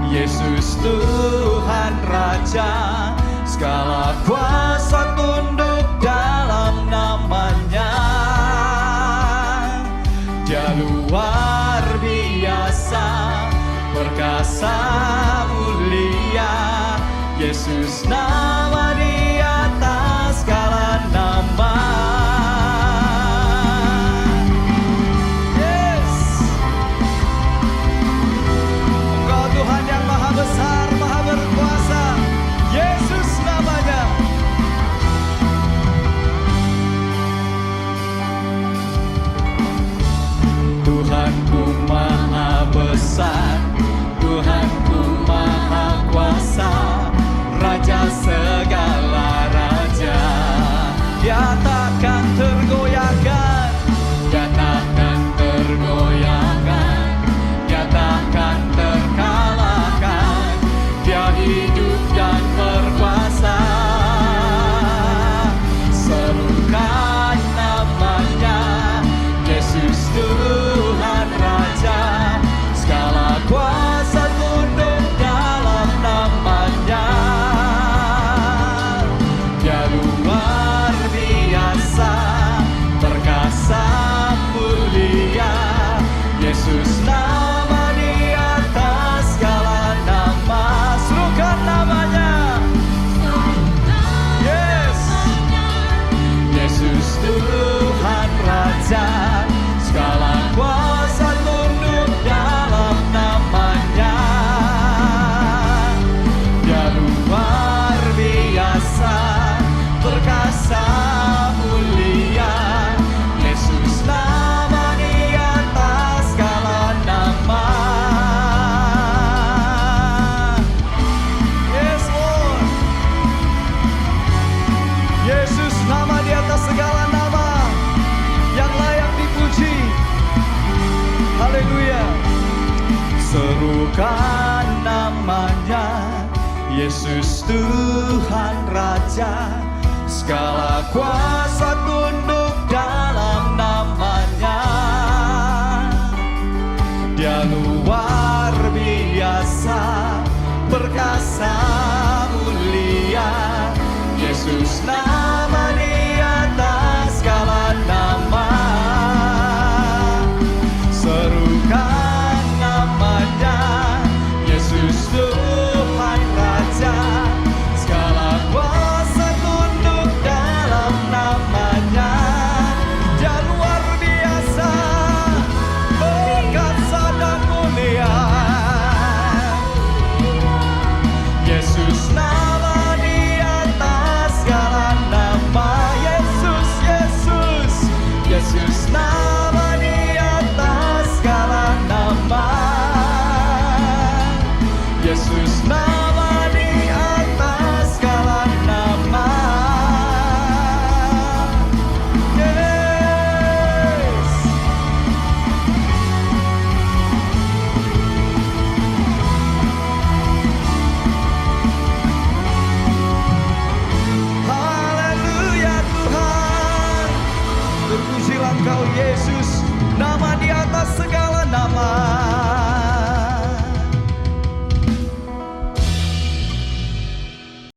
[SPEAKER 3] Yesus Tuhan Raja, segala kuasa tunduk dalam namanya. Dia luar biasa, perkasa mulia, Yesus nama di atas segala nama. Engkau Tuhan yang maha besar, maha berkuasa, Yesus Tinggikan namanya, Yesus Tuhan Raja. Segala kuasa tunduk dalam namanya. Dia luar biasa, perkasa mulia, Yesus